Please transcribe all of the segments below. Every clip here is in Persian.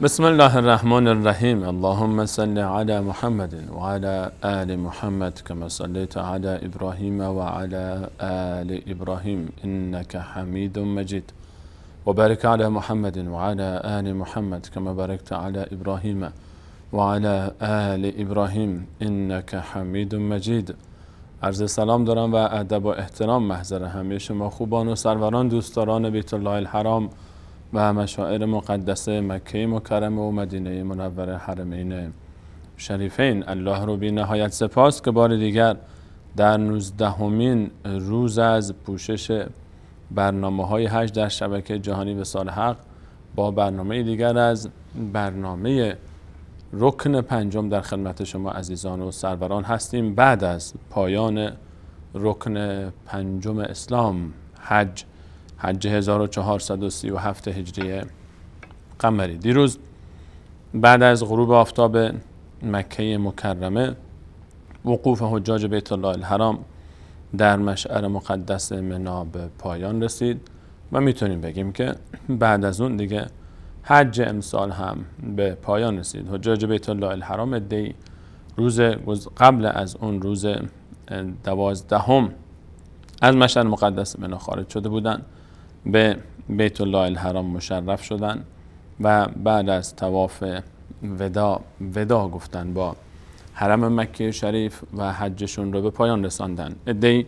بسم الله الرحمن الرحیم. اللهم صل علی محمد و علی آل محمد كما صليت علی ابراهیم و علی آل ابراهیم انك حمید مجید و بارک علی محمد و علی آل محمد كما باركت علی ابراهیم و علی آل ابراهیم انك حمید مجید. عرض سلام دارم و ادب و احترام محضر همه شما خوبان و سروران، دوستداران بیت الله الحرام و مشاعر مقدسه مکه مکرمه و مدینه منوره حرمین شریفین. الله رو بی نهایت سپاس که بار دیگر در 19مین روز از پوشش برنامه‌های حج در شبکه جهانی وصال حق با برنامه دیگر از برنامه رکن پنجم در خدمت شما عزیزان و سروران هستیم. بعد از پایان رکن پنجم اسلام، حج 1437 هجری قمری، دیروز بعد از غروب آفتاب مکه مکرمه وقوف حجاج بیت الله الحرام در مشعر مقدس منی به پایان رسید و میتونیم بگیم که بعد از اون دیگه حج امسال هم به پایان رسید. حجاج بیت الله الحرام عده‌ای روز قبل از اون روز 12 از مشعر مقدس منی خارج شده بودند، به بیت الله الحرام مشرف شدن و بعد از طواف ودا گفتن با حرم مکه شریف و حجشون رو به پایان رساندن. عده‌ای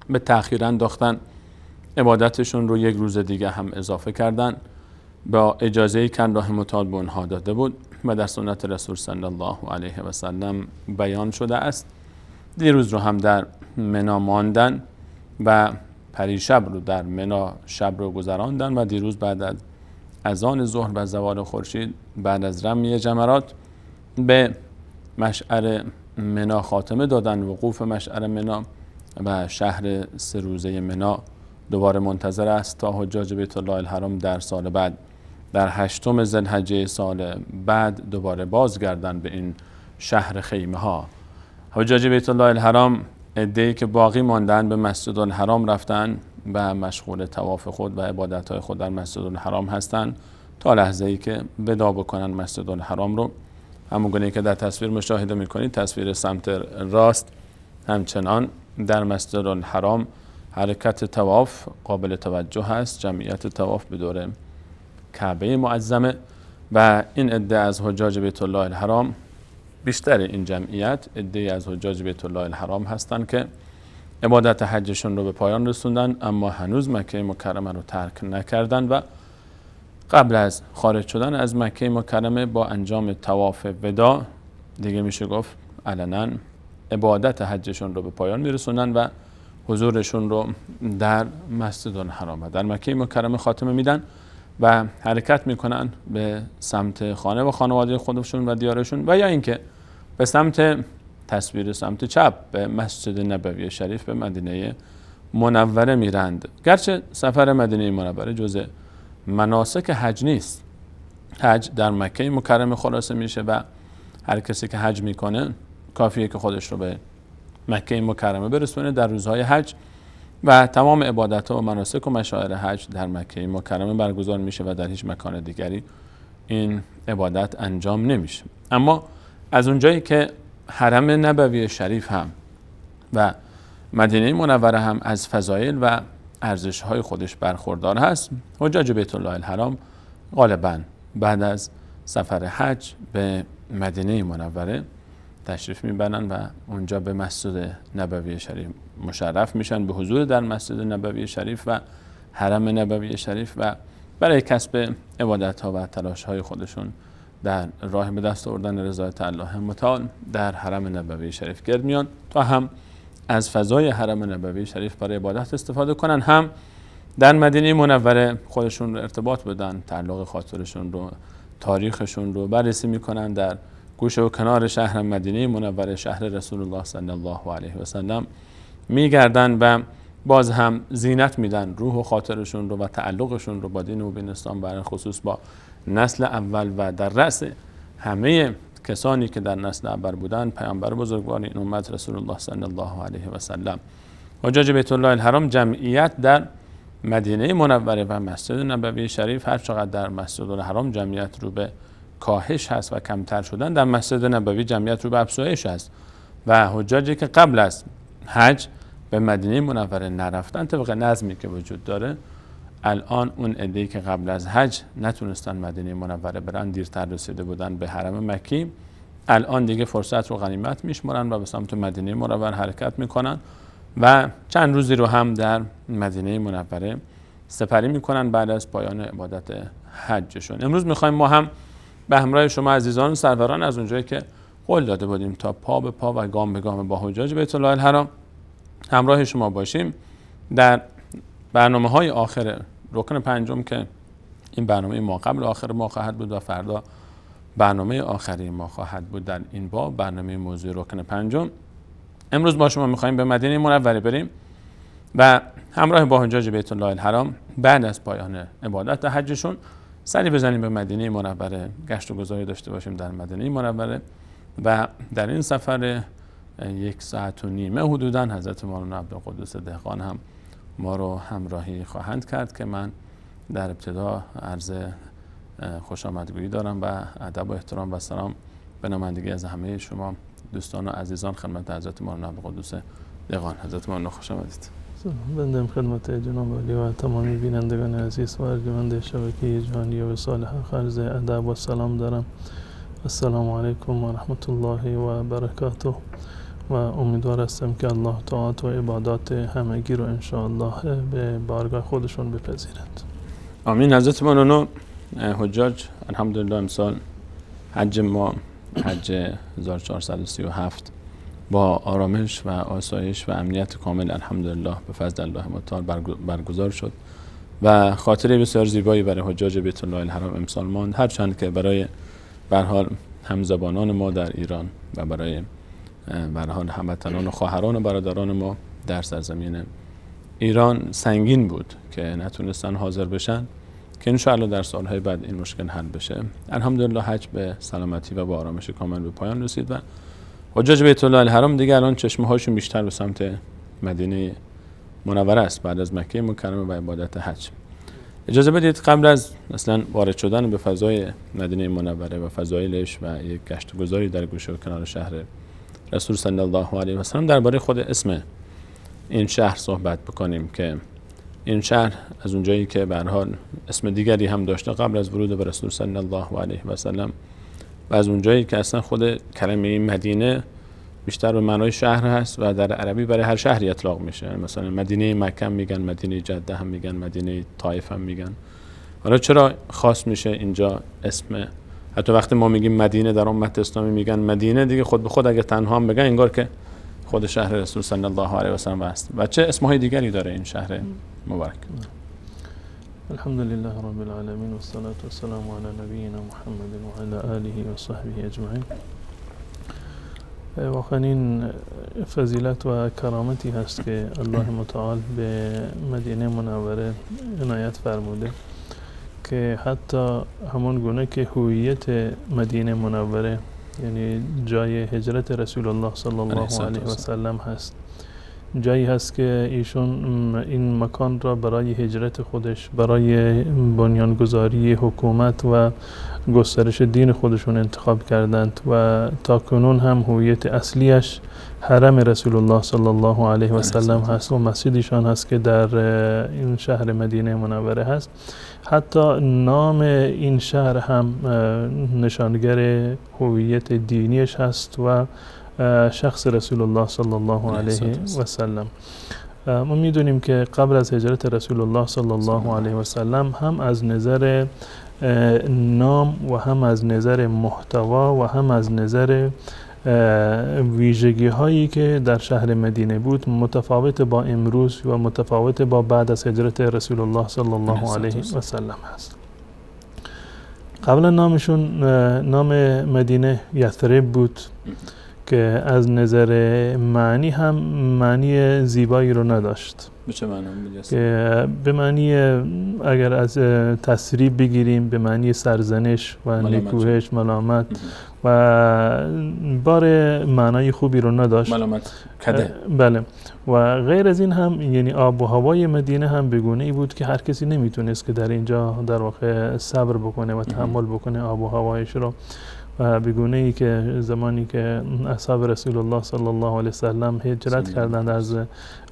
به تأخیر انداختن، عبادتشون رو یک روز دیگه هم اضافه کردن با اجازه‌ای که الله متعال به اونها داده بود و در سنت رسول صلی الله علیه و سلم بیان شده است. دیروز رو هم در منی ماندن و پریشب رو در منی شب رو گذراندن و دیروز بعد از اذان ظهر و زوال خورشید بعد از رمی جمرات به مشعر منی خاتمه دادن. وقوف مشعر منی و شهر 3 روزه منی دوباره منتظر است تا حجاج بیت الله الحرام در سال بعد در 8 ذوالحجه سال بعد دوباره بازگردن به این شهر خیمه ها. حجاج بیت الله الحرام عده‌ای که باقی ماندن به مسجد الحرام رفتن و مشغول طواف خود و عبادت‌های خود در مسجد الحرام هستند تا لحظه‌ای که ودا بکنن مسجد الحرام رو. همونگونه که در تصویر مشاهده می‌کنید، تصویر سمت راست همچنان در مسجد الحرام حرکت طواف قابل توجه است. جمعیت طواف به دور کعبه معظمه و این عده از حجاج بیت الله الحرام، بیشتر این جمعیت عده‌ای از حجاج بیت الله الحرام هستند که عبادت حجشون رو به پایان رسوندن اما هنوز مکه مکرمه رو ترک نکردن و قبل از خارج شدن از مکه مکرمه با انجام طواف ودا دیگه میشه گفت علنا عبادت حجشون رو به پایان میرسونن و حضورشون رو در مسجد الحرام و در مکه مکرمه خاتمه میدن و حرکت میکنن به سمت خانه و خانواده خودشون و دیارشون و یا اینکه به سمت تصویر سمت چپ به مسجد نبوی شریف به مدینه منوره میرند. گرچه سفر مدینه منوره جزء مناسک حج نیست، حج در مکه مکرمه خلاصه میشه و هر کسی که حج میکنه کافیه که خودش رو به مکه مکرمه برسونه در روزهای حج و تمام عبادت‌ها و مناسک و مشاعر حج در مکه مکرمه برگزار میشه و در هیچ مکان دیگری این عبادت انجام نمیشه. اما از اونجایی که حرم نبوی شریف هم و مدینه منوره هم از فضایل و ارزش‌های خودش برخوردار هست، حجاج بیت الله الحرام غالباً بعد از سفر حج به مدینه منوره تشریف میبرن و اونجا به مسجد نبوی شریف مشرف میشن، به حضور در مسجد نبوی شریف و حرم نبوی شریف و برای کسب عبادت ها و تلاش های خودشون در راه به دست آوردن رضایت الله متعال در حرم نبوی شریف گرد میان تا هم از فضای حرم نبوی شریف برای عبادت استفاده کنن، هم در مدینه منوره خودشون رو ارتباط بدن، تعلق خاطرشون رو، تاریخشون رو بررسی میکنن. در گوشه و کنار شهر مدینه منوره، شهر رسول الله صلی الله علیه و سلم میگردن و باز هم زینت میدن روح و خاطرشون رو و تعلقشون رو با دین و دین اسلام، برای خصوص با نسل اول و در رأس همه کسانی که در نسل اول بودن، پیامبر بزرگوار این امت رسول الله صلی الله علیه و سلم. حجاج بیت الله الحرام جمعیت در مدینه منوره و مسجد نبوی شریف هر چقدر در مسجد الحرام جمعیت رو به کاهش هست و کمتر شدن، در مسجد نبوی جمعیت رو به افزایش هست و حجاجی که قبل از حج به مدینه منوره نرفتن طبق نظمی که وجود داره، الان اون عده‌ای که قبل از حج نتونستن مدینه منوره برن، دیرتر رسیده بودن به حرم مکی، الان دیگه فرصت رو غنیمت میشمارن و به سمت مدینه منوره حرکت میکنن و چند روزی رو هم در مدینه منوره سپری میکنن بعد از پایان عبادت حجشون. امروز میخوایم ما هم به همراه شما عزیزان و سروران از اونجایی که قول داده بودیم تا پا به پا و گام به گام با حجاج بیت الله الحرام همراه شما باشیم در برنامه‌های آخر رکن پنجم که این برنامه ما قبل آخر ما خواهد بود و فردا برنامه آخری ما خواهد بود در این باب، برنامه موضوع رکن پنجم. امروز با شما می‌خوایم به مدینه منوره بریم و همراه با حجاج بیت الله الحرام بعد از پایان عبادت حجشون سری بزنیم به مدینه منوره، گشت و گذاری داشته باشیم در مدینه منوره و در این سفر 1.5 ساعت حدوداً حضرت مولانا عبدالقدوس دهقان هم ما رو همراهی خواهند کرد که من در ابتدا عرض خوش آمدگویی دارم و ادب و احترام و سلام به نمایندگی از همه شما دوستان و عزیزان خدمت حضرت مولانا عبدالقدوس دهقان. حضرت مولانا خوش آمدید. بنده خدمت جناب عالی و تمامی بینندگان عزیز و ارجمند شبکه جهانی و صالح عرض ادب و سلام دارم. السلام علیکم و رحمت الله و برکاته و امیدوار هستم که الله طاعت و عبادات همگی رو انشاءالله به بارگاه خودشون بپذیرند. آمین. حضرت مولانا حجاج الحمدلله امسال حج ما حج 1437 با آرامش و آسایش و امنیت کامل الحمدلله به فضل الله متعال برگزار شد و خاطره بسیار زیبایی برای حجاج بیت الله الحرام امسال ماند، هرچند که برای به هر حال همزبانان ما در ایران و برای به هر حال هموطنان و خواهران و برادران ما در سرزمین ایران سنگین بود که نتونستن حاضر بشن، که انشاءالله در سالهای بعد این مشکل حل بشه. الحمدلله حج به سلامتی و با آرامش کامل به پایان رسید و حجاج بیت الله الحرام دیگه الان چشمه هاشون بیشتر به سمت مدینه منوره است بعد از مکه مکرمه و عبادت حج. اجازه بدید قبل از اصلا وارد شدن به فضای مدینه منوره و فضایلش و یک گشت گذاری در گوشه و کنار شهر رسول صلی الله علیه و سلم درباره خود اسم این شهر صحبت بکنیم که این شهر از اونجایی که به هر حال اسم دیگری هم داشته قبل از ورود به رسول صلی الله علیه و سلم و از اونجایی که اصلا خود کلمه مدینه بیشتر به معنای شهر هست و در عربی برای هر شهری اطلاق میشه، مثلا مدینه مکه میگن، مدینه جده هم میگن، مدینه طائف هم میگن. حالا چرا خاص میشه اینجا اسم؟ حتی وقتی ما میگیم مدینه در امت اسلامی میگن مدینه، دیگه خود به خود اگه تنها هم بگن انگار که خود شهر رسول صلی الله علیه و سلم است. و چه اسمهای دیگری داره این شهر مبارک؟ الحمدلله رب العالمین و الصلاة و السلام علی نبینا محمد و علی آله و صحبه اجمعین. واقعا این فضیلت و کرامتی هست که الله متعال به مدینه منوره عنایت فرموده که حتی همون گونه که هویت مدینه منوره یعنی جای هجرت رسول الله صلی الله علیه و سلم هست، جایی هست که ایشون این مکان را برای هجرت خودش، برای بنیانگذاری حکومت و گسترش دین خودشون انتخاب کردند و تا کنون هم هویت اصلیش حرم رسول الله صلی الله علیه و سلم هست و مسجدشان هست که در این شهر مدینه منوره هست. حتی نام این شهر هم نشانگر هویت دینیش هست و شخص رسول الله صلی الله علیه و سلم. ما میدونیم که قبل از هجرت رسول الله صلی الله علیه و سلم هم از نظر نام و هم از نظر محتوا و هم از نظر ویژگی هایی که در شهر مدینه بود متفاوت با امروز و متفاوت با بعد از هجرت رسول الله صلی الله علیه و سلم هست. قبلا نامشون نام مدینه یثرب بود که از نظر معنی هم معنی زیبایی رو نداشت. به چه معنی می‌گید؟ که به معنی اگر از تسریب بگیریم به معنی سرزنش و نکوهش، ملامت و بار معنای خوبی رو نداشت. ملامت کده. بله. و غیر از این هم یعنی آب و هوای مدینه هم به گونه‌ای بود که هر کسی نمیتونست که در اینجا در واقع صبر بکنه و تحمل بکنه آب و هوایش رو، و به گونه‌ای که زمانی که اصحاب رسول الله صلی الله علیه وسلم هجرت کردند از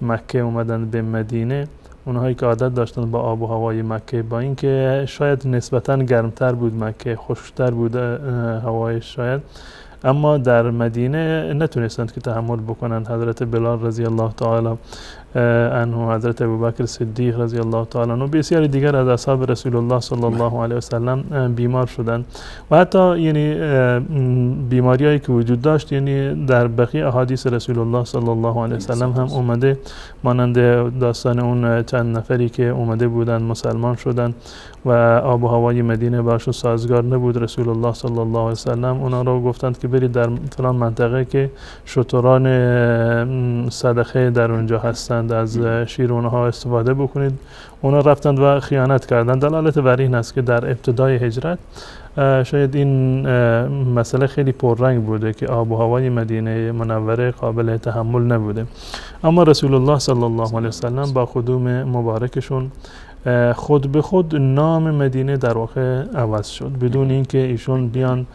مکه اومدن به مدینه، اونهایی که عادت داشتن با آب و هوای مکه، با اینکه شاید نسبتاً گرمتر بود مکه، خشکتر بود هوایش شاید، اما در مدینه نتونستند که تحمل بکنند. حضرت بلال رضی الله تعالی عنه، حضرت ابوبکر صدیق رضی الله تعالی عنه، بسیاری دیگر از اصحاب رسول الله صلی الله علیه وسلم بیمار شدند و حتی یعنی بیماریایی که وجود داشت یعنی در بقیه احادیث رسول الله صلی الله علیه وسلم هم اومده، مانند داستان اون چند نفری که اومده بودند مسلمان شدند و آب و هوای مدینه براشون سازگار نبود. رسول الله صلی الله علیه وسلم اونا رو گفتند که برید در فلان منطقه که شتران صدقه در اونجا هستند، از شیر اونها استفاده بکنید. اونا رفتند و خیانت کردند. دلالت بر این است که در ابتدای هجرت شاید این مسئله خیلی پررنگ بوده که آب و هوای مدینه منوره قابل تحمل نبوده، اما رسول الله صلی الله علیه وسلم با قدوم مبارکشون خود به خود نام مدینه در واقع عوض شد، بدون اینکه ایشون بیان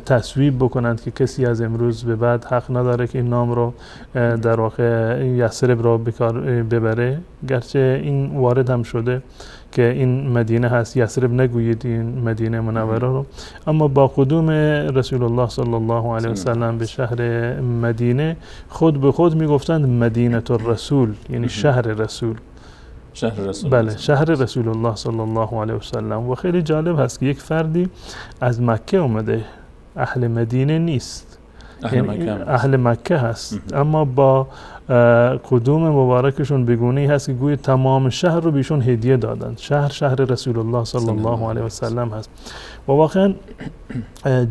تصویب بکنند که کسی از امروز به بعد حق نداره که این نام رو در واقع یثرب رو بکار ببره، گرچه این وارد هم شده که این مدینه هست، یثرب نگویید این مدینه منوره رو، اما با قدوم رسول الله صلی الله علیه وسلم به شهر مدینه خود به خود میگفتند مدینه الرسول، یعنی شهر رسول. شهر رسول، بله، شهر رسول الله صلی الله علیه وسلم. و خیلی جالب هست که یک فردی از مکه اومده، اهل مدینه نیست، اهل مکه هست، اما با قدوم مبارکشون بگونه‌ای هست که گوی تمام شهر رو بیشون هدیه دادند. شهر رسول الله صلی الله علیه وسلم هست. و واقعا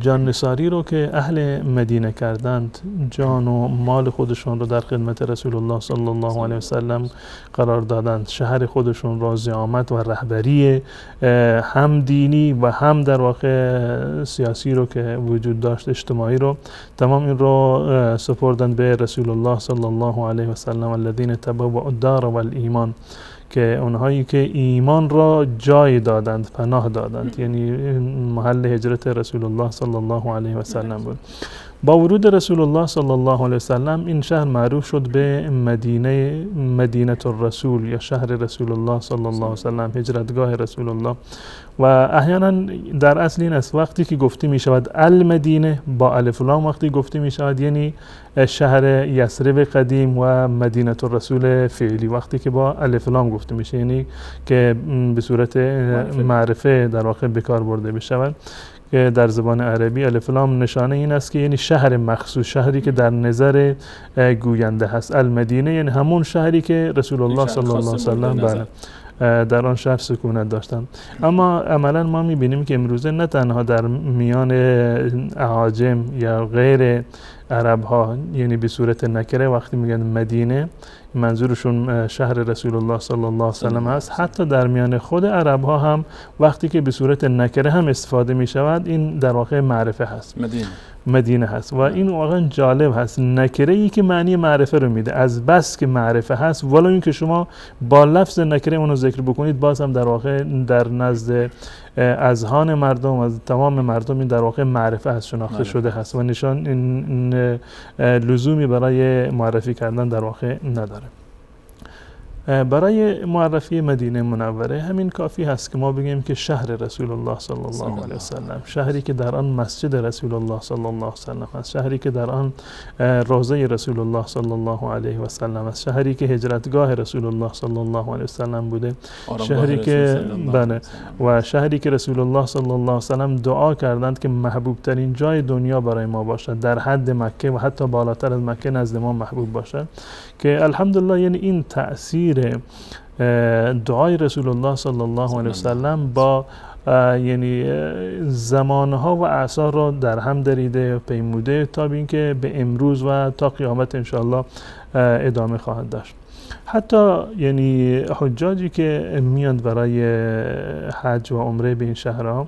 جان نثاری رو که اهل مدینه کردند، جان و مال خودشون رو در خدمت رسول الله صلی الله علیه وسلم قرار دادند، شهر خودشون رو، زعامت و رهبری هم دینی و هم در واقع سیاسی رو که وجود داشت، اجتماعی رو، تمام این رو سپردند به رسول الله صلی الله علیه وسلم، الذین تبوأوا الدار والایمان، که اونهایی که ایمان را جای دادند، پناه دادند، یعنی محل هجرت رسول الله صلی الله علیه وسلم بود. با ورود رسول الله صلی الله علیه وسلم این شهر معروف شد به مدینه الرسول یا شهر رسول الله صلی الله علیه وسلم، هجرتگاه رسول الله. و احیانا در اصل این است وقتی که گفته می شود المدینه با الف و لام، وقتی گفته می شود یعنی شهر یثرب قدیم و مدینه الرسول فعلی، وقتی که با الف و لام گفته میشه یعنی که به صورت معرفه در واقع بکار برده بشود، که در زبان عربی الف و لام نشانه این است که یعنی شهر مخصوص، شهری که در نظر گوینده هست. المدینه یعنی همون شهری که رسول الله صلی الله علیه وسلم در آن شهر سکونت داشتند. اما عملا ما میبینیم که امروزه نه تنها در میان اعاجم یا غیر عرب ها، یعنی به صورت نکره وقتی میگن مدینه منظورشون شهر رسول الله صلی الله علیه وسلم است، حتی در میان خود عرب ها هم وقتی که به صورت نکره هم استفاده می شود، این در واقع معرفه هست، مدینه هست. و این واقعا جالب هست، نکره ای که معنی معرفه رو میده، از بس که معرفه هست ولو این که شما با لفظ نکره اونو ذکر بکنید، باز هم در واقع در نزد اذهان مردم، از تمام مردم این در واقع معرفه هست، شناخته شده هست و نشان لزومی برای معرفی کردن در واقع نداره. برای معرفی مدینه منوره همین کافی هست که ما بگیم که شهر رسول الله صلی الله علیه وسلم، شهری که در آن مسجد رسول الله صلی الله علیه وسلم است، شهری که در آن روضه رسول الله صلی الله علیه وسلم است، شهری که هجرتگاه رسول الله صلی الله علیه وسلم بوده، شهری که بله و شهری که رسول الله صلی الله علیه وسلم دعا کردند که محبوب ترین جای دنیا برای ما باشد، در حد مکه و حتی بالاتر از مکه نزد ما محبوب باشد، که الحمدلله یعنی این تأثیر دعای رسول الله صلی الله علیه وسلم با یعنی زمانها و اعصار را در هم دریده پیموده تا اینکه به امروز و تا قیامت انشاءالله ادامه خواهد داشت. حتی یعنی حجاجی که میاند برای حج و عمره به این شهرها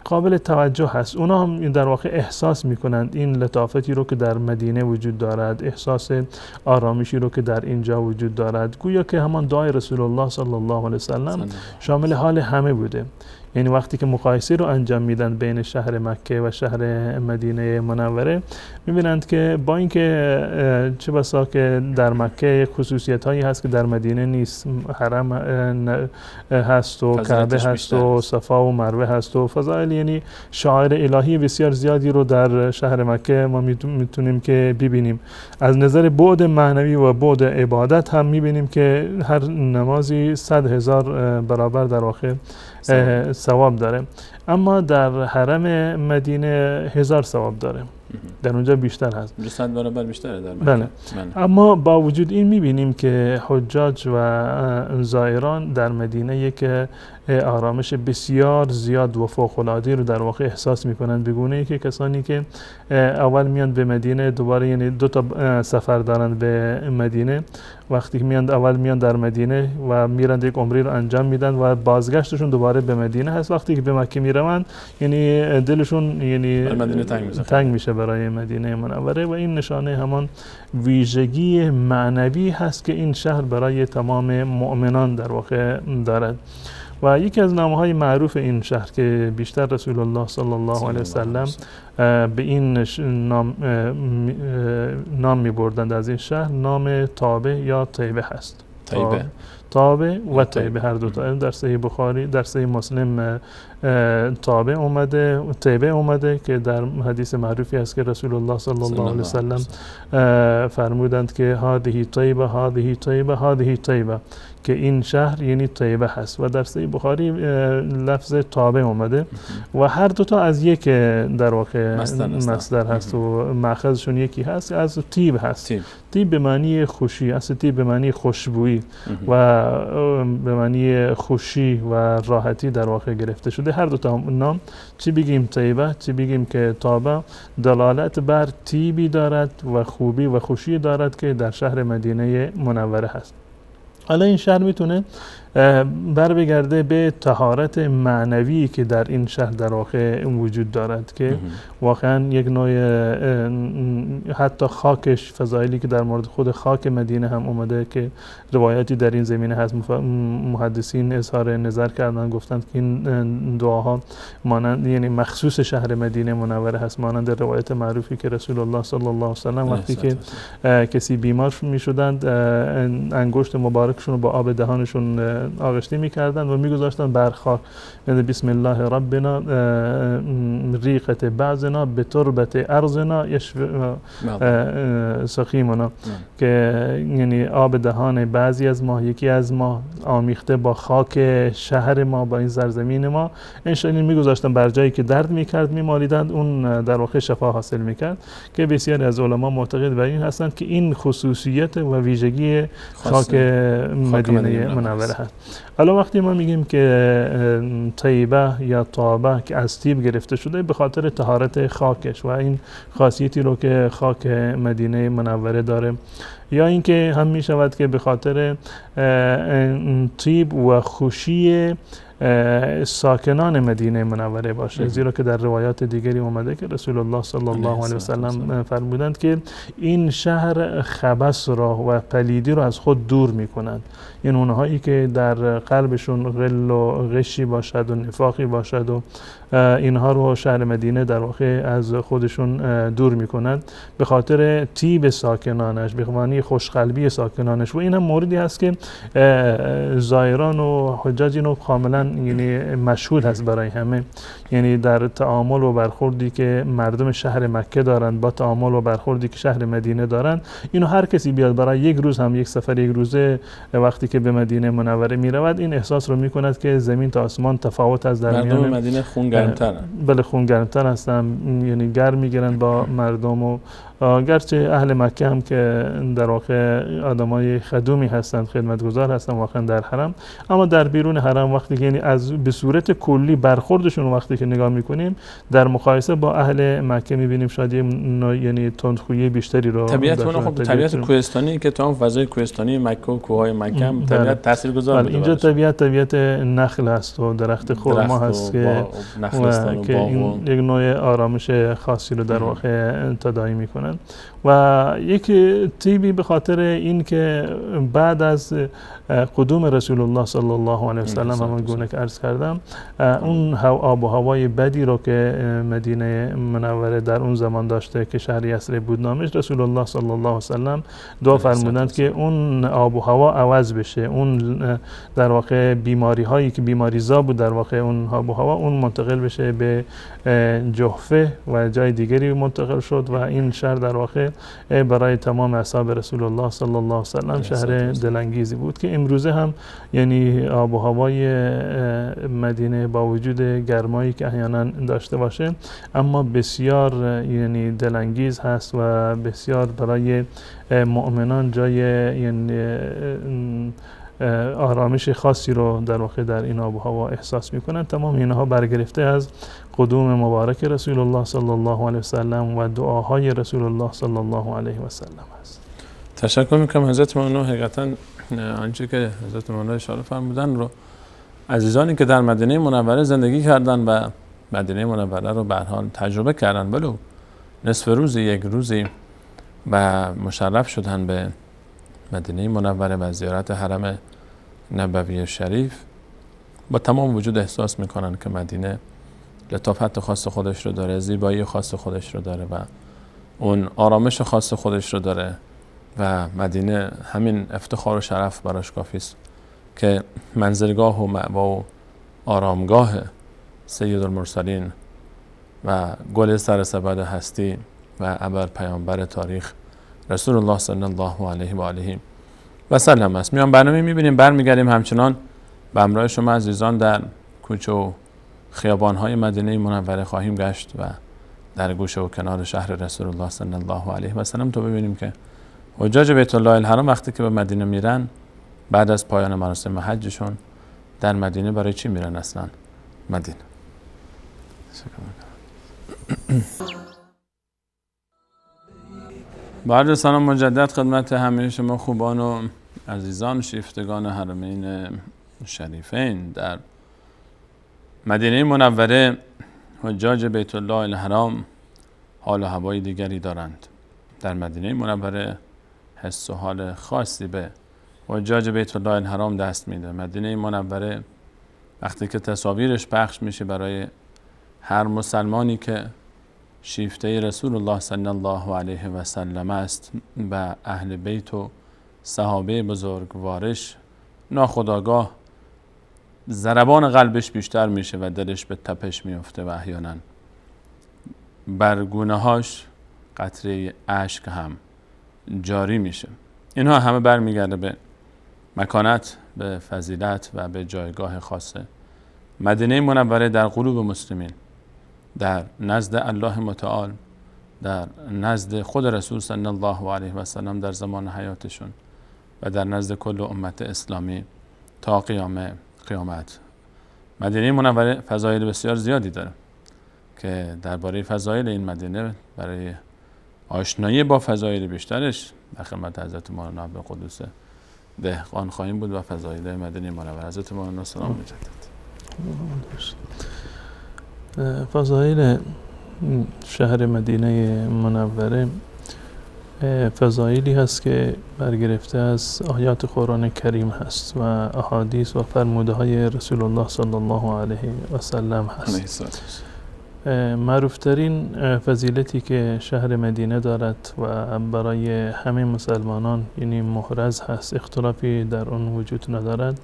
قابل توجه هست. اونا هم در واقع احساس میکنند این لطافتی رو که در مدینه وجود دارد، احساس آرامشی رو که در اینجا وجود دارد، گویا که همان دعای رسول الله صلی الله علیه وسلم شامل حال همه بوده. یعنی وقتی که مقایسه رو انجام میدن بین شهر مکه و شهر مدینه منوره میبینند که با اینکه چه بسا که در مکه خصوصیت هایی هست که در مدینه نیست، حرم هست و کعبه هست و صفا و مروه هست و فضائل، یعنی شعائر الهی بسیار زیادی رو در شهر مکه ما میتونیم که ببینیم. از نظر بعد معنوی و بعد عبادت هم میبینیم که هر نمازی 100,000 برابر در واقع ثواب داره، اما در حرم مدینه 1000 ثواب داره، در اونجا بیشتر هست، 100 برابر بیشتره در مکه. بله. اما با وجود این میبینیم که حجاج و زائران در مدینه یک آرامش بسیار زیاد و فوق‌العاده رو در واقع احساس میکنند، به گونه‌ای که کسانی که اول میان به مدینه دوباره یعنی 2 تا سفر دارند به مدینه، وقتی میان اول میان در مدینه و میرند یک عمره رو انجام میدن و بازگشتشون دوباره به مدینه هست، وقتی که به مکه میروند یعنی دلشون یعنی تنگ میشه برای مدینه منوره و این نشانه همان ویژگی معنوی هست که این شهر برای تمام مؤمنان در واقع دارد. و یکی از نامهای معروف این شهر که بیشتر رسول الله صلی الله علیه وسلم به این نام می بردند از این شهر، نام تابه یا طیبه هست. تابه و طیبه هر دو تا در صحیح بخاری، در صحیح مسلم تابه اومده، طیبه اومده که در حدیث معروفی است که رسول الله صلی الله علیه وسلم فرمودند که هذه طیبه هذه طیبه هذه طیبه، که این شهر یعنی طیبه هست. و در صحیح بخاری لفظ تابه اومده و هر دو تا از یک در واقع مصدر هست و مأخذشون یکی هست، از طیب هست. طیب به معنی خوشی، اصل طیب به معنی خوشبویی و به معنی خوشی و راحتی در واقع گرفته شده. هر دو تا نام، چی بگیم طیبه چی بگیم که تابه، دلالت بر طیبی دارد و خوبی و خوشی دارد که در شهر مدینه منوره هست. حالا این شهر میتونه بر بگرده به طهارت معنوی که در این شهر در واقع وجود دارد که واقعا یک نوع حتی خاکش، فضایلی که در مورد خود خاک مدینه هم اومده که روایتی در این زمینه هست. محدثین اظهار نظر کردن، گفتند که این دعاها مانند یعنی مخصوص شهر مدینه منوره هست، مانند روایت معروفی که رسول الله صلی الله علیه وسلم وقتی که کسی بیمار میشدند انگشت مبارکشون رو با آب دهانشون آغشته میکردن و میگذاشتن بر خاک، بسم الله ربنا ریقت بعضنا به تربت ارضنا سقیمنا، که یعنی آب دهان بعضی از ما، یکی از ما آمیخته با خاک شهر ما، با این سرزمین ما، انشاءالله میگذاشتن بر جایی که درد میکرد میمالیدند، اون در واقع شفا حاصل میکرد. که بسیاری از علما معتقد بر این هستند که این خصوصیت و ویژگی خاک مدینه منوره هست. حالا وقتی ما میگیم که طیبه یا طابه که از طیب گرفته شده به خاطر طهارت خاکش و این خاصیتی رو که خاک مدینه منوره داره، یا اینکه هم میشود که به خاطر طیب و خوشی ساکنان مدینه منوره باشه، زیرا که در روایات دیگری اومده که رسول الله صلی الله علیه وسلم فرمودند که این شهر خبث را و پلیدی را از خود دور میکنند. این اونهایی که در قلبشون غل و غشی باشد و نفاقی باشد و اینها رو شهر مدینه در واقع از خودشون دور میکنند به خاطر طیب ساکنانش، به معنی خوشقلبی ساکنانش. و این هم موردی هست که زائران و حجاج اینو کاملا یعنی مشهود هست برای همه، یعنی در تعامل و برخوردی که مردم شهر مکه دارند با تعامل و برخوردی که شهر مدینه دارند، اینو هر کسی بیاد برای یک روز هم یک سفر یک روزه وقتی که به مدینه منوره میرود این احساس رو میکند که زمین تا آسمان تفاوت از در مردم مدینه خونگرم‌ترن. بله خونگرم‌تر هستن، یعنی گرم میگیرن با مردم و گرچه اهل مکه هم که در واقع آدمای خدومی هستند، خدمتگزار هستند واقعا در حرم، اما در بیرون حرم وقتی که یعنی از به صورت کلی برخوردشون وقتی که نگاه میکنیم در مقایسه با اهل مکه میبینیم شاید یعنی تندخویی بیشتری رو طبیعتون خب طبیعت کوهستانی که تمام فضای کوهستانی مکه و کوههای مکه هم طبیعت تاثیرگذار بوده. اینجا طبیعت نخل هست و درخت خرما هست که این یک نوع آرامش خاصی رو در واقع تداعی میکنن و یک تیبی به خاطر این که بعد از قدوم رسول الله صلی الله علیه و سلم همون گونه که عرض کردم اون آب و هوای بدی رو که مدینه منوره در اون زمان داشته که شهر یثرب بود نامش، رسول الله صلی الله علیه و سلم دعا فرمودند که اون آب و هوا عوض بشه، اون در واقع بیماری هایی که بیماریزا بود در واقع اون آب و هوا اون منتقل بشه به جحفه و جای دیگری منتقل شد و این شهر در واقع برای تمام اصحاب رسول الله صلی الله علیه و سلم شهر دلانگیزی بود که امروزه هم یعنی آب و هوای مدینه با وجود گرمایی که احیانا داشته باشه اما بسیار یعنی دلانگیز هست و بسیار برای مؤمنان جای یعنی آرامش خاصی رو در واقع در این آب و هوا احساس میکنن. تمام اینها برگرفته از قدوم مبارک رسول الله صلی الله علیه و سلم و دعاهای رسول الله صلی الله علیه و سلم است. تشکر میکنم حضرت مولانا. حقیقتا آنچه که حضرت مولانا اشاره فرمودن رو عزیزانی که در مدینه منوره زندگی کردن و مدینه منوره رو به هر حال تجربه کردن ولو نصف روزی یک روزی و مشرف شدن به مدینه منوره و زیارت حرم نبوی شریف با تمام وجود احساس میکنن که مدینه لطافت خاص خودش رو داره، زیبایی خاص خودش رو داره و اون آرامش خاص خودش رو داره و مدینه همین افتخار و شرف براش کافی است که منزلگاه و مأوا و آرامگاه سید المرسلین و گل سرسبد هستی و ابر پیامبر تاریخ رسول الله صلی الله علیه و آله و سلم است. میان برنامه میبینیم برمیگردیم همچنان به همراه شما عزیزان در کوچه و خیابان‌های مدینه منوره خواهیم گشت و در گوشه و کنار شهر رسول الله صلی الله علیه و سلم تا ببینیم که حجاج بیت الله الحرام وقتی که به مدینه میرن بعد از پایان مراسم حجشون در مدینه برای چی میرن اصلا مدینه؟ بعد سلام مجدد خدمت همه شما خوبان و عزیزان شیفتگان حرمین شریفین. در مدینه منوره حجاج بیت الله الحرام حال و هوای دیگری دارند. در مدینه منوره حس و حال خاصی به حجاج بیت الله الحرام دست میده. مدینه منوره وقتی که تصاویرش پخش میشه برای هر مسلمانی که شیفته رسول الله صلی الله علیه و سلم است و اهل بیت و صحابه بزرگوارش، ناخودآگاه ضربان قلبش بیشتر میشه و دلش به تپش میفته و احیانا بر گونه‌هاش قطره اشک هم جاری میشه. اینها همه برمیگرده به مکانت، به فضیلت و به جایگاه خاصه مدینه منوره در قلوب مسلمین، در نزد الله متعال، در نزد خود رسول صلی الله علیه و سلم در زمان حیاتشون و در نزد کل امت اسلامی تا قیامت. مدینه منوره فضایل بسیار زیادی داره که درباره فضایل این مدینه برای آشنایی با فضایل بیشترش در خدمت حضرت مولانا به قدوس دهقان خواهیم بود و فضایل مدینه منوره. حضرت مولانا سلام مجدد. فضایل شهر مدینه منوره فضایلی هست که برگرفته از آیات قرآن کریم هست و احادیث و فرموده های رسول الله صلی الله علیه و سلم هست. معروفترین فضیلتی که شهر مدینه دارد و برای همه مسلمانان یعنی محرز هست، اختلافی در اون وجود ندارد،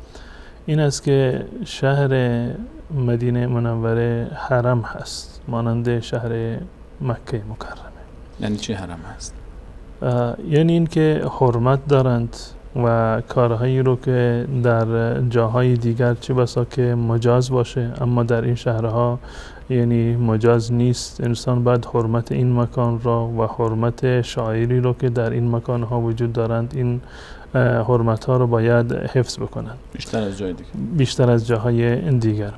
این است که شهر مدینه منوره حرم هست مانند شهر مکه مکرمه. یعنی چی حرم هست؟ یعنی این که حرمت دارند و کارهایی رو که در جاهای دیگر چه بسا که مجاز باشه اما در این شهرها یعنی مجاز نیست. انسان باید حرمت این مکان را و حرمت شاعری رو که در این مکان ها وجود دارند، این حرمت ها رو باید حفظ بکنند بیشتر از جای دیگه، بیشتر از جاهای دیگر.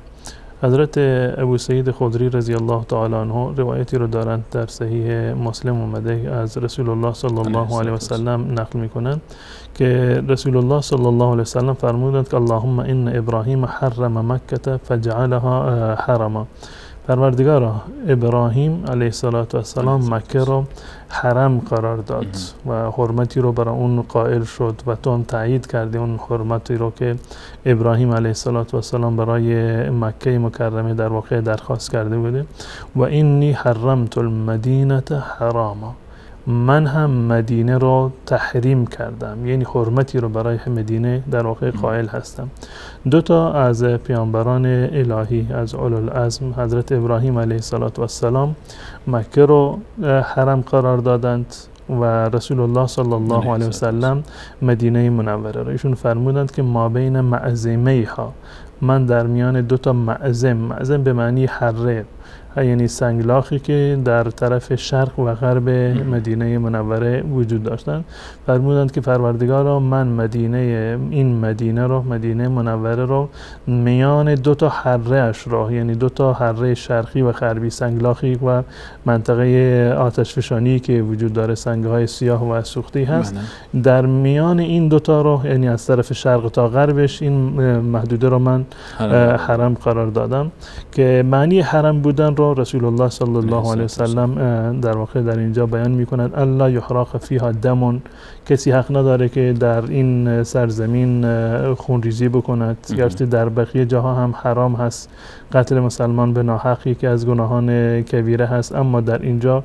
حضرت ابو سعید خدری رضی الله تعالی عنه روایتی رو دارند در صحیح مسلم اومده از رسول الله صلی الله علیه و سلم نقل میکنند که رسول الله صلی الله علیه و سلم فرمودند که اللهم ان ابراهیم حرم مکه فجعلها حرما. پروردگارا ابراهیم علیه السلام مکه رو حرم قرار داد و حرمتی رو برای اون قائل شد و تو هم تایید کردی اون حرمتی رو که ابراهیم علیه السلام برای مکه مکرمه در واقع درخواست کرده بوده. و اینی حرمت المدینه حراما، من هم مدینه رو تحریم کردم، یعنی حرمتی رو برای مدینه در واقع قائل هستم. دو تا از پیامبران الهی از اولوالعزم حضرت ابراهیم علیه السلام مکه رو حرم قرار دادند و رسول الله صلی الله علیه و سلم مدینه منوره را. ایشون فرمودند که ما بین معزمه ها، من در میان دو تا معزم به معنی حره، یعنی سنگلاخی که در طرف شرق و غرب مدینه منوره وجود داشتند، فرمودند که پروردگارا من این مدینه منوره رو میان دو تا حره اش را، یعنی دو تا حره شرقی و غربی، سنگلاخی و منطقه آتشفشانی که وجود داره، سنگ‌های سیاه و سوختی هست، در میان این دو تا رو، یعنی از طرف شرق تا غربش، این محدوده رو من حرم قرار دادم. که معنی حرم بودن رو رسول الله صلی الله علیه وسلم در واقع در اینجا بیان می‌کند: الله یحرق فیها دم، کسی حق نداره که در این سرزمین خونریزی بکند. گرچه در بقیه جاها هم حرام هست قتل مسلمان به ناحقی که از گناهان کبیره هست، اما در اینجا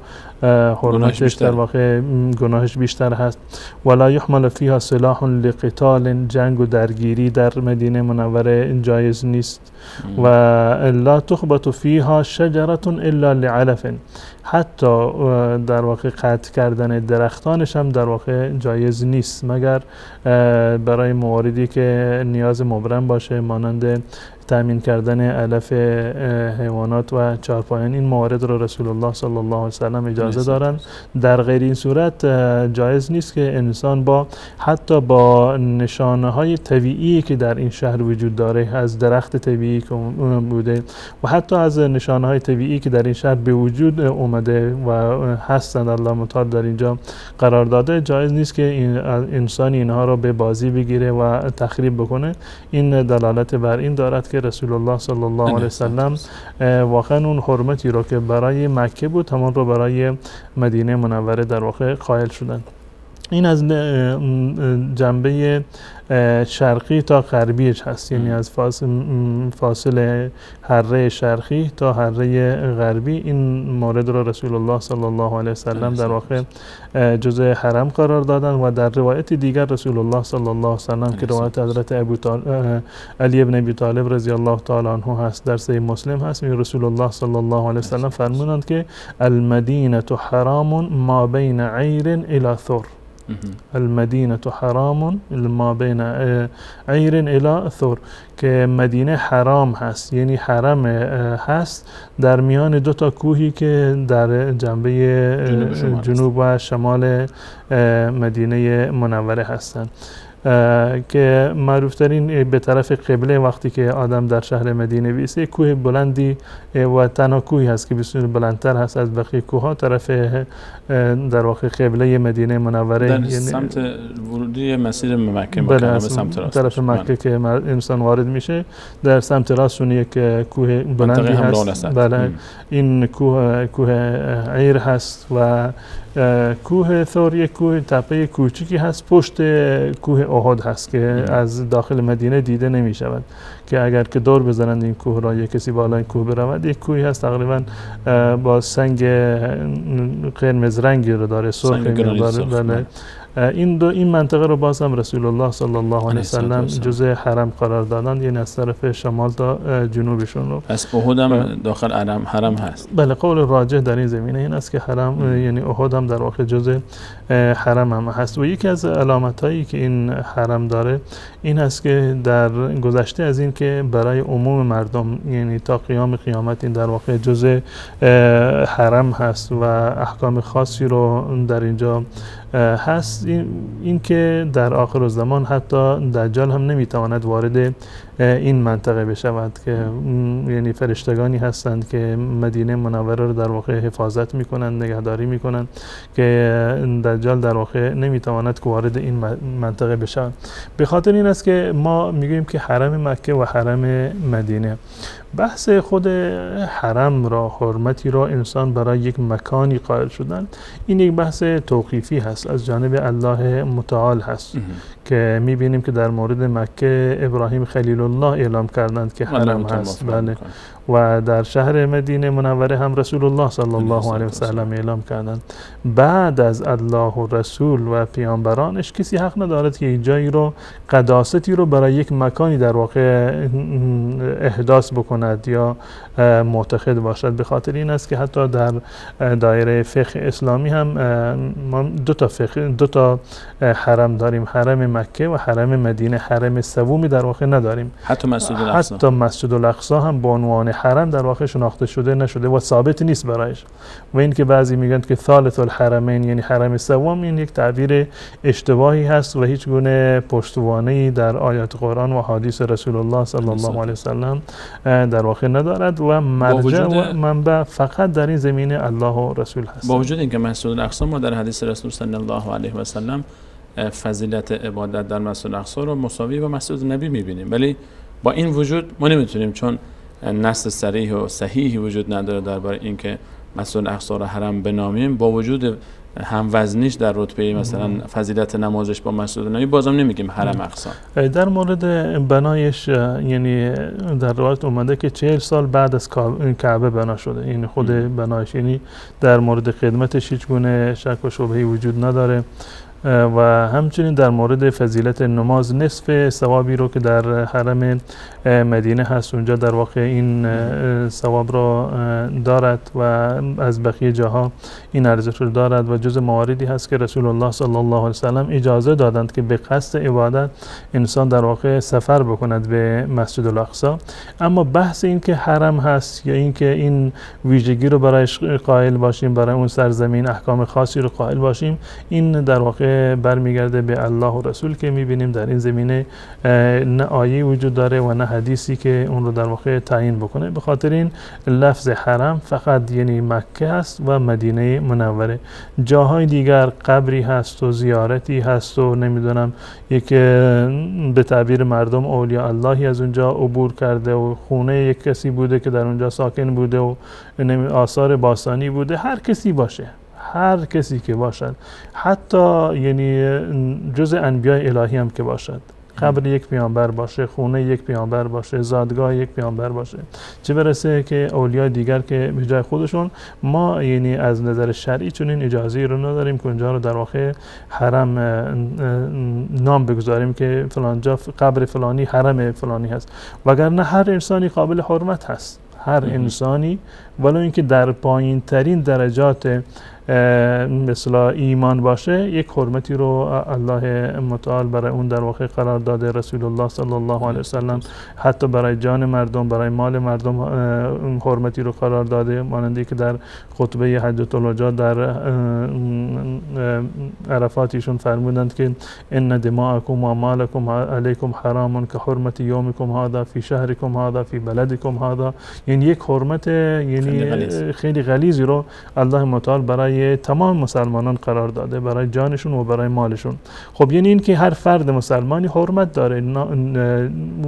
حرمتش در واقع گناهش بیشتر هست. ولا یحمل فیها سلاح لقتال، جنگ و درگیری در مدینه منوره جایز نیست. و لا تخبط فیها شجرة الا لعلف، حتی در واقع قطع کردن درختانش هم در واقع جایز نیست مگر برای مواردی که نیاز مبرم باشه، مانند تامین کردن علف حیوانات و چهارپایان. این موارد رو رسول الله صلی الله علیه و سلم اجازه دارند. در غیر این صورت جایز نیست که انسان حتی با نشانه های طبیعی که در این شهر وجود داره، از درخت طبیعی که بوده و حتی از نشانه های طبیعی که در این شهر به وجود اومده و هستند، الله متعال در اینجا قرار داده، جایز نیست که انسان اینها رو به بازی بگیره و تخریب بکنه. این دلالت بر این دارد که رسول الله صلی الله علیه وسلم واقعا اون حرمتی رو که برای مکه بود همان رو برای مدینه منوره در واقع قائل شدند. این از جنبه شرقی تا غربیش هست، یعنی از فاصله حره شرقی تا حره غربی این مورد را رسول الله صلی الله علیه وسلم در واقع جزء حرم قرار دادن. و در روایت دیگر رسول الله صلی الله علیه وسلم که روایت حضرت علی ابن ابی طالب رضی الله تعالی عنه هست، در صحیح مسلم هست، رسول الله صلی الله علیه وسلم فرمودند که المدینه حرام ما بین عیر الی ثور، المدینه حرام ما بین عیر الی ثور، که مدینه حرام هست، یعنی حرم هست در میان دو تا کوهی که در جنبه جنوب و شمال مدینه منوره هستند، که معروفترین به طرف قبله وقتی که آدم در شهر مدینه بیسته، کوه بلندی و تنها کوهی هست که بسیار بلندتر هست از بقیه کوه‌ها، طرف در واقع قبله مدینه منوره، در سمت ورودی مسیر مکه به سمت راست، طرف مکه که انسان وارد میشه در سمت راست اون یک کوه بلندی هست. بله، این کوه عیر هست و کوه ثور یک کوه تپه کوچکی هست پشت کوه احد هست که از داخل مدینه دیده نمی شود، که اگر که دور بزنند این کوه را، یک کسی بالا این کوه برود، یک کوهی هست تقریبا با سنگ قرمز رنگی رو داره، سرخ داره، این منطقه رو باز هم رسول الله صلی الله علیه و سلم جزء حرم قرار دادن، یعنی از طرف شمال تا جنوبشون رو. پس احد هم داخل حرم هست؟ بله، قول راجح در این زمینه این است که حرم یعنی احد هم در واقع جزء حرم هم هست. و یکی از علامتایی که این حرم داره این هست که در گذشته از این که برای عموم مردم، یعنی تا قیام قیامت این در واقع جزء حرم هست و احکام خاصی رو در اینجا هست، این که در آخر الزمان حتی دجال هم نمیتواند وارد این منطقه بشود، که یعنی فرشتگانی هستند که مدینه منوره رو در واقع حفاظت میکنند، نگهداری میکنند، که دجال در واقع نمیتواند که وارد این منطقه بشود. به خاطر این است که ما میگوییم که حرم مکه و حرم مدینه، بحث خود حرم را، حرمتی را انسان برای یک مکانی قائل شدن، این یک بحث توقیفی هست از جانب الله متعال هست که میبینیم که در مورد مکه ابراهیم خلیل الله اعلام کردند که حرم هست، بله، و در شهر مدینه منوره هم رسول الله صلی الله علیه و سلم اعلام کردند. بعد از الله و رسول و پیامبرانش کسی حق ندارد که جایی رو، قداستی رو برای یک مکانی در واقع احداث بکند یا معتقد باشد. به خاطر این است که حتی در دایره فقه اسلامی هم ما دو تا حرم داریم، حرم مکه و حرم مدینه. حرم سومی در واقع نداریم. حتی مسجد الاقصی هم به عنوان حرم در واقع شناخته شده نشده و ثابت نیست برایش. و این که بعضی میگن که ثالث الحرمین یعنی حرم سوم، این یک تعبیر اشتباهی هست و هیچ گونه پشتوانه‌ای در آیات قرآن و حدیث رسول الله صلی الله علیه و سلم در واقع ندارد و مرجع و منبع فقط در این زمینه الله و رسول هست. با وجود اینکه مسجد الاقصی ما در حدیث رسول صلی الله علیه و سلم فضیلت عبادت در مسجد الاقصی رو مساوی با مسجد نبی می‌بینیم، ولی با این وجود ما نمیتونیم، چون نص صریح و صحیحی وجود نداره درباره اینکه مسجد الاقصی رو حرم بنامیم، با وجود هم وزنیش در رتبه مثلا فضیلت نمازش با مسجد نبی، بازم نمیگیم حرم اقصی. در مورد بنایش یعنی در روایت اومده که 40 سال بعد از کعبه بنا شده، این خود بنایش، یعنی در مورد خدمتش هیچ گونه شک و شبهه‌ای وجود نداره. و همچنین در مورد فضیلت نماز، نصف ثوابی رو که در حرم مدینه هست اونجا در واقع این ثواب رو دارد و از بقیه جاها این ارزش رو دارد و جز مواردی هست که رسول الله صلی الله علیه و سلم اجازه دادند که به قصد عبادت انسان در واقع سفر بکند به مسجد الاقصی. اما بحث این که حرم هست یا این که این ویژگی رو برایش قائل باشیم، برای اون سرزمین احکام خاصی رو قائل باشیم، این در واقع برمیگرده به الله و رسول که میبینیم در این زمینه نه آیه وجود داره و نه حدیثی که اون رو در واقع تعیین بکنه. به خاطر این لفظ حرم فقط یعنی مکه هست و مدینه منوره. جاهای دیگر قبری هست و زیارتی هست و نمیدونم یک به تعبیر مردم اولیاء اللهی از اونجا عبور کرده و خونه یک کسی بوده که در اونجا ساکن بوده و آثار باستانی بوده. هر کسی باشه، هر کسی که باشد، حتی یعنی جز انبیاء الهی هم که باشد، قبر یک پیامبر باشه، خونه یک پیامبر باشه، زادگاه یک پیامبر باشه، چه برسه که اولیاء دیگر که به جای خودشون، ما یعنی از نظر شرعی چنین اجازه رو نداریم که اونجا رو در واقع حرم نام بگذاریم که فلانجا قبر فلانی حرم فلانی هست، وگرنه هر انسانی قابل حرمت هست، هر انسانی، ولو اینکه در پایین ترین درجات مثلا ایمان باشه، یک حرمتی رو الله متعال برای اون در واقع قرار داده. رسول الله صلی الله علیه و سلم حتی برای جان مردم، برای مال مردم حرمتی رو قرار داده، مانندی که در خطبه حجة الوداع در عرفات ایشون فرمودند که ان دماءکم و اموالکم علیکم حرام که حرمت یومکم هذا فی شهرکم هذا فی بلدکم هذا، یعنی یک حرمت یعنی خیلی غلیظی رو الله متعال برای تمام مسلمانان قرار داده، برای جانشون و برای مالشون. خب یعنی این که هر فرد مسلمانی حرمت داره،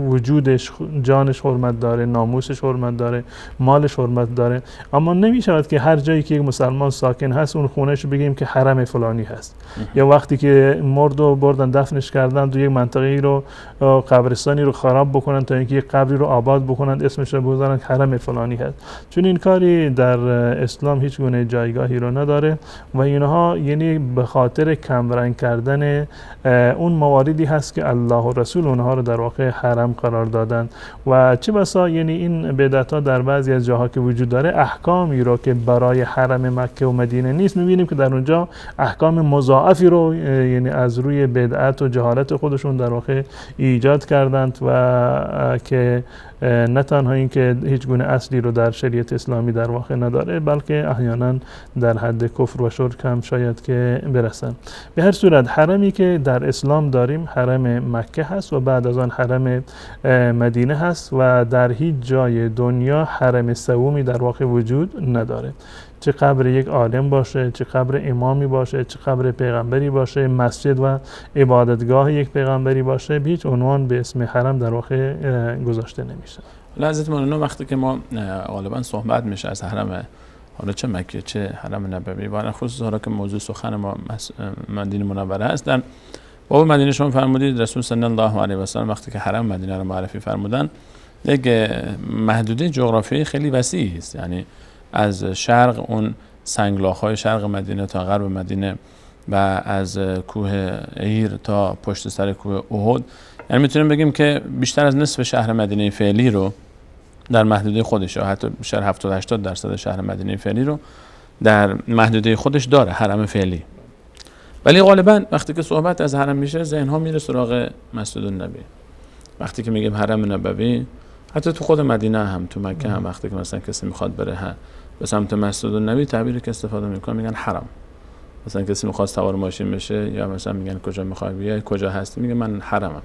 وجودش، جانش حرمت داره، ناموسش حرمت داره، مالش حرمت داره. اما نمی شود که هر جایی که یک مسلمان ساکن هست اون خونهش بگیم که حرم فلانی هست، یا وقتی که مرد و بردن دفنش کردن تو یک منطقه‌ای رو، قبرستانی رو خراب بکنن تا اینکه یک قبری رو آباد بکنن، اسمش رو بذارن حرم فلانی هست. چون این کاری در اسلام هیچ گونه جایگاهی رو نداره داره و اینها یعنی به خاطر کمرنگ کردن اون مواردی هست که الله و رسول اونها رو در واقع حرم قرار دادن و چه بسا یعنی این بدعت‌ها در بعضی از جاها که وجود داره احکامی رو که برای حرم مکه و مدینه نیست می‌بینیم که در اونجا احکام مضاعفی رو یعنی از روی بدعت و جهالت خودشون در واقع ایجاد کردند و که نه تنها این که هیچ گونه اصلی رو در شریعت اسلامی در واقع نداره بلکه احیانا در حد کفر و شرک هم شاید که برسن. به هر صورت حرمی که در اسلام داریم حرم مکه هست و بعد از آن حرم مدینه هست و در هیچ جای دنیا حرم سومی در واقع وجود نداره، چه قبر یک عالم باشه، چه قبر امامی باشه، چه قبر پیغمبری باشه، مسجد و عبادتگاه یک پیغمبری باشه، به هیچ عنوان به اسم حرم در واقع گذاشته نمیشه. حضرت مولانا وقتی که ما غالبا صحبت میشه از حرم حالا چه مکه چه حرم نبوی و خصوصا حالا که موضوع سخن ما مدینه منوره است، در باب مدینه شما فرمودید رسول صلی الله علیه و سلم وقتی که حرم مدینه رو معرفی فرمودن یک محدوده جغرافیایی خیلی وسیعی است، یعنی از شرق اون سنگلاخ‌های شرق مدینه تا غرب مدینه و از کوه ایر تا پشت سر کوه احد، یعنی میتونیم بگیم که بیشتر از نصف شهر مدینه فعلی رو در محدوده خودش یا حتی بیشتر 70-80% شهر مدینه فعلی رو در محدوده خودش داره حرم فعلی. ولی غالبا وقتی که صحبت از حرم میشه ذهن ها میره سراغ مسجد النبی. وقتی که میگیم حرم نبوی حتی تو خود مدینه هم تو مکه هم وقتی که مثلا کسی میخواد بره به سمت مسجد النبی تعبیری که استفاده میکنه میگن حرم. مثلا کسی میخواد سوار ماشین بشه یا مثلا میگن کجا میخوای بیای کجا هستی میگه من حرمم.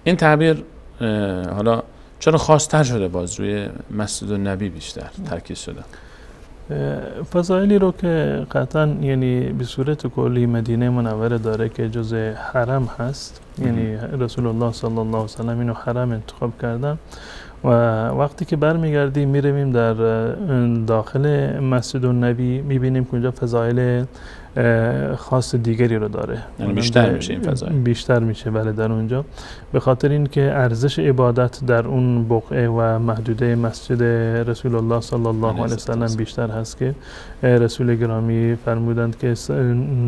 این تعبیر حالا چرا خاص‌تر شده باز روی مسجد النبی بیشتر ترکیز شده؟ فضایلی رو که قطعا یعنی به صورت کلی مدینه منوره داره که جزء حرم هست، یعنی رسول الله صلی الله علیه و سلم اینو حرم انتخاب کردن و وقتی که برمیگردیم میرویم در داخل مسجد النبی میبینیم که اونجا فضایل خاص دیگری رو داره، یعنی بیشتر میشه این فضایل، بیشتر میشه بله در اونجا، به خاطر اینکه ارزش عبادت در اون بقعه و محدوده مسجد رسول الله صلی الله علیه و سلم بیشتر هست که رسول گرامی فرمودند که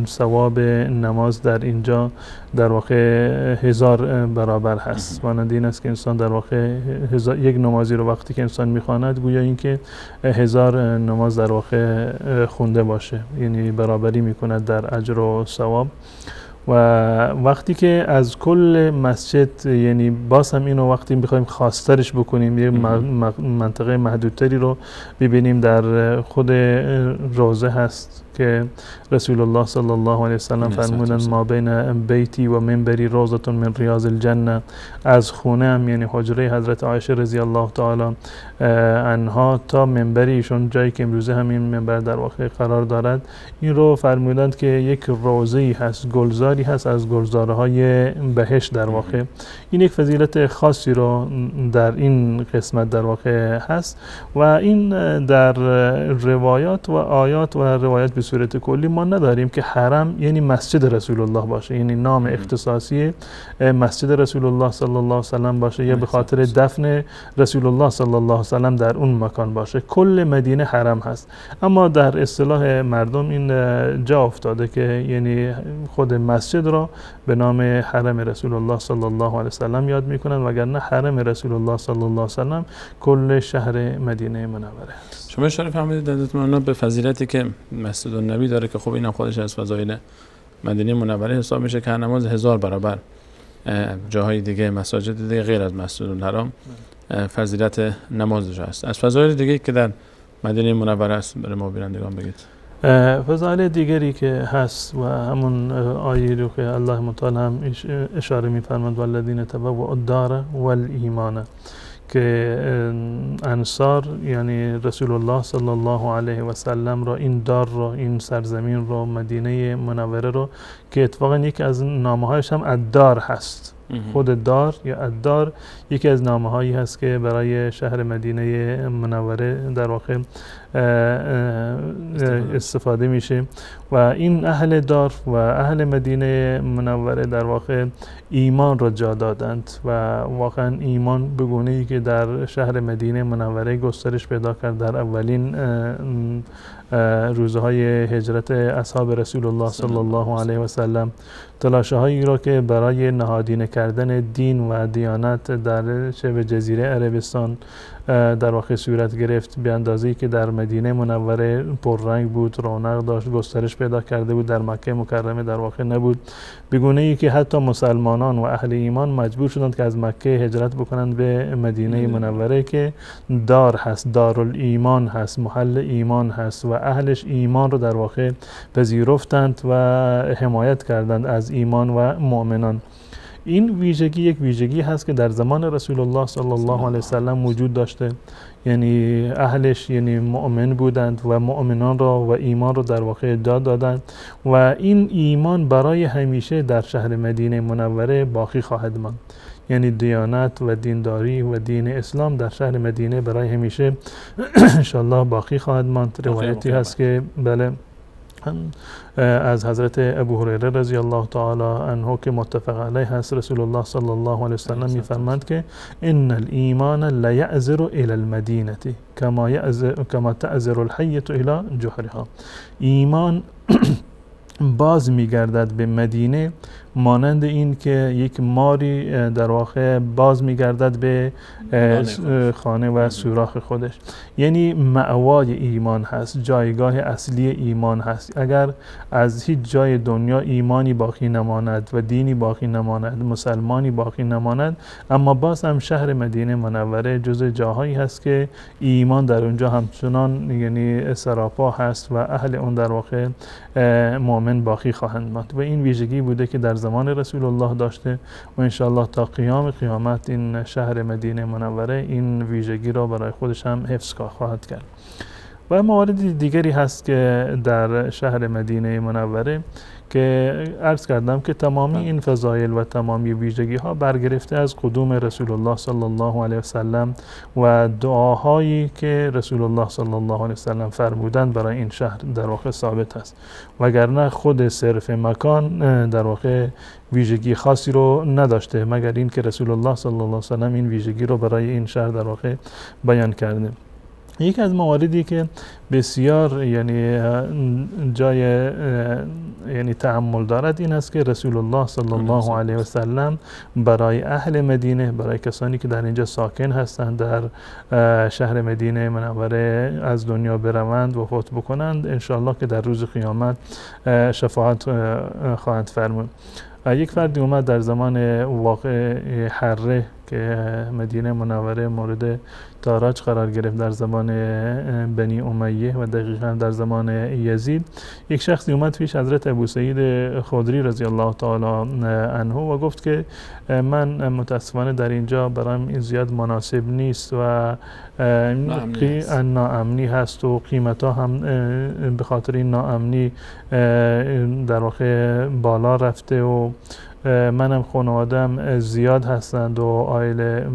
ثواب نماز در اینجا در واقع 1000 برابر هست. مانند این است که انسان در واقع یک نمازی رو وقتی که انسان میخواند گویا اینکه 1000 نماز در واقع خونده باشه، یعنی برابری میکند در اجر و ثواب. و وقتی که از کل مسجد یعنی باز هم اینو وقتی بخوایم خاص‌ترش بکنیم یه منطقه محدودتری رو ببینیم در خود روزه هست که رسول الله صلی الله علیه و سلم فرمودند ما بین بیتی و منبری روضة من ریاض الجنه، از خونه هم یعنی حجره حضرت عایشه رضی الله تعالی عنها تا منبری ایشون جایی که امروزه همین منبر در واقع قرار دارد، این رو فرمودند که یک روضه‌ای هست، گلزاری هست از گلزارهای بهشت در واقع. این یک فضیلت خاصی رو در این قسمت در واقع هست و این در روایات و آیات و روایات به صورت کلی ما نداریم که حرم یعنی مسجد رسول الله باشه، یعنی نام اختصاصی مسجد رسول الله صلی الله علیه و سلم باشه یا به خاطر دفن رسول الله صلی الله علیه و سلم در اون مکان باشه. کل مدینه حرم هست، اما در اصطلاح مردم این جا افتاده که یعنی خود مسجد را به نام حرم رسول الله صلی الله علیه و سلم یاد میکنن، وگرنه حرم رسول الله صلی الله علیه و سلم کل شهر مدینه منوره است. شما اشاره فرمودید حضرت مولانا به فضیلتی که مسجد النبی داره که خب اینم خودش از فضایل مدینه منوره حساب میشه که هر نماز 1000 برابر جاهای دیگه مساجد دیگه غیر از مسجد الحرام فضیلت نمازش هست. از فضایل دیگه که در مدینه منوره است برای ما بینندگان بگید. فضایل دیگری که هست و همون آیه رو که الله متعال هم اشاره می‌فرماید والذین تبوأوا الدار والایمان، که انصار یعنی رسول الله صلی الله علیه و سلم را این دار رو، این سرزمین رو، مدینه منوره رو که اتفاقا یکی از نامه‌هایش هم الدار هست، خود دار یا الدار یکی از نامه هایی هست که برای شهر مدینه منوره در واقع استفاده میشه و این اهل دار و اهل مدینه منوره در واقع ایمان را جا دادند و واقعا ایمان به گونه‌ای که در شهر مدینه منوره گسترش پیدا کرد در اولین روزهای هجرت اصحاب رسول الله صلی الله علیه و سلم، تلاشه هایی را که برای نهادینه کردن دین و دیانت در شبه جزیره عربستان در واقع صورت گرفت، به اندازه‌ای که در مدینه منوره پررنگ بود، رونق داشت، گسترش پیدا کرده بود، در مکه مکرمه در واقع نبود، به گونه‌ای که حتی مسلمانان و اهل ایمان مجبور شدند که از مکه هجرت بکنند به مدینه منوره که دار هست، دارالایمان هست، محل ایمان هست و اهلش ایمان رو در واقع پذیرفتند و حمایت کردند از ایمان و مؤمنان. این ویژگی یک ویژگی هست که در زمان رسول الله صلی الله علیه وسلم وجود داشته، یعنی اهلش یعنی مؤمن بودند و مؤمنان را و ایمان را در واقع جا دادند و این ایمان برای همیشه در شهر مدینه منوره باقی خواهد ماند. یعنی دیانت و دینداری و دین اسلام در شهر مدینه برای همیشه انشالله باقی خواهد ماند. روایتی هست که بله از حضرت ابو هریره رضی الله تعالی عنه که متفق علیه هست، رسول الله صلی الله علیه وسلم میفرماند که ان الایمان لا یعذر الی المدینه کما تعذر الحیة الی جحرها. ایمان باز میگردد به مدینه مانند این که یک ماری در واقع باز میگردد به خانه و سوراخ خودش. یعنی مأوای ایمان هست، جایگاه اصلی ایمان هست. اگر از هیچ جای دنیا ایمانی باقی نماند و دینی باقی نماند، مسلمانی باقی نماند، اما باز هم شهر مدینه منوره جزء جاهایی هست که ایمان در اونجا همچنان یعنی سراپا هست و اهل اون در واقع مؤمن باقی خواهند ماند و این ویژگی بوده که در زمان رسول الله داشته و انشاءالله تا قیام قیامت این شهر مدینه منوره این ویژگی را برای خودش هم حفظ خواهد کرد. و موارد دیگری هست که در شهر مدینه منوره که عرض کردم که تمامی این فضایل و تمامی ویژگی ها برگرفته از قدوم رسول الله صلی الله علیه وسلم و دعاهایی که رسول الله صلی الله علیه وسلم فرمودند برای این شهر در واقع ثابت است، وگرنه خود صرف مکان در واقع ویژگی خاصی رو نداشته مگر این که رسول الله صلی الله علیه وسلم این ویژگی رو برای این شهر در واقع بیان کرده. یکی از مواردی که بسیار یعنی جای یعنی تأمل دارد این است که رسول الله صلی الله علیه و سلم برای اهل مدینه، برای کسانی که در اینجا ساکن هستند در شهر مدینه منوره از دنیا بروند و فوت بکنند، انشاءالله که در روز قیامت شفاعت خواهند فرمود. یک فردی اومد در زمان واقع حره که مدینه منوره مورد تاراج قرار گرفت در زمان بنی امیه و دقیقا در زمان یزید، یک شخصی اومد پیش حضرت ابو سعید خدری رضی الله تعالی عنه و گفت که من متاسفانه در اینجا برایم این زیاد مناسب نیست و ناامنی هست و قیمت ها هم به خاطر این ناامنی در واقع بالا رفته و منم خانوادم زیاد هستند و عائله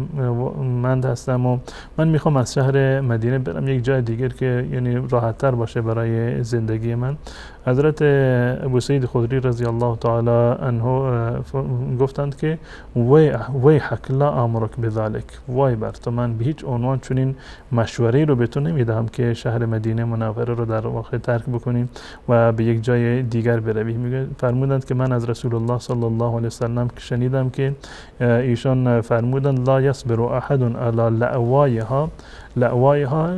مند هستم و من میخوام از شهر مدینه برم یک جای دیگر که یعنی راحت تر باشه برای زندگی من. حضرت ابو سعید خدری رضی الله تعالی عنه گفتند که وی حق لا امرک بذلک، وای بر تو، من به هیچ عنوان چنین مشوره رو به تو نمیدهم که شهر مدینه منوره رو در واقع ترک بکنیم و به یک جای دیگر بروی. فرمودند که من از رسول الله صلی الله علیه وسلم شنیدم که ایشان فرمودند لا یصبر احد علی لأوایها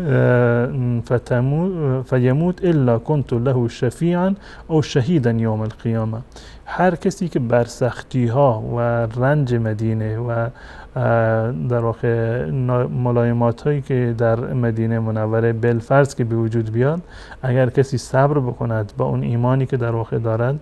فیموت الا كنت له شفیعا او شهیدا یوم القیامه. هر کسی که بر سختی ها و رنج مدینه و در واقع ملایمات هایی که در مدینه منوره بالفرض که به وجود بیاد، اگر کسی صبر بکند با اون ایمانی که در واقع دارد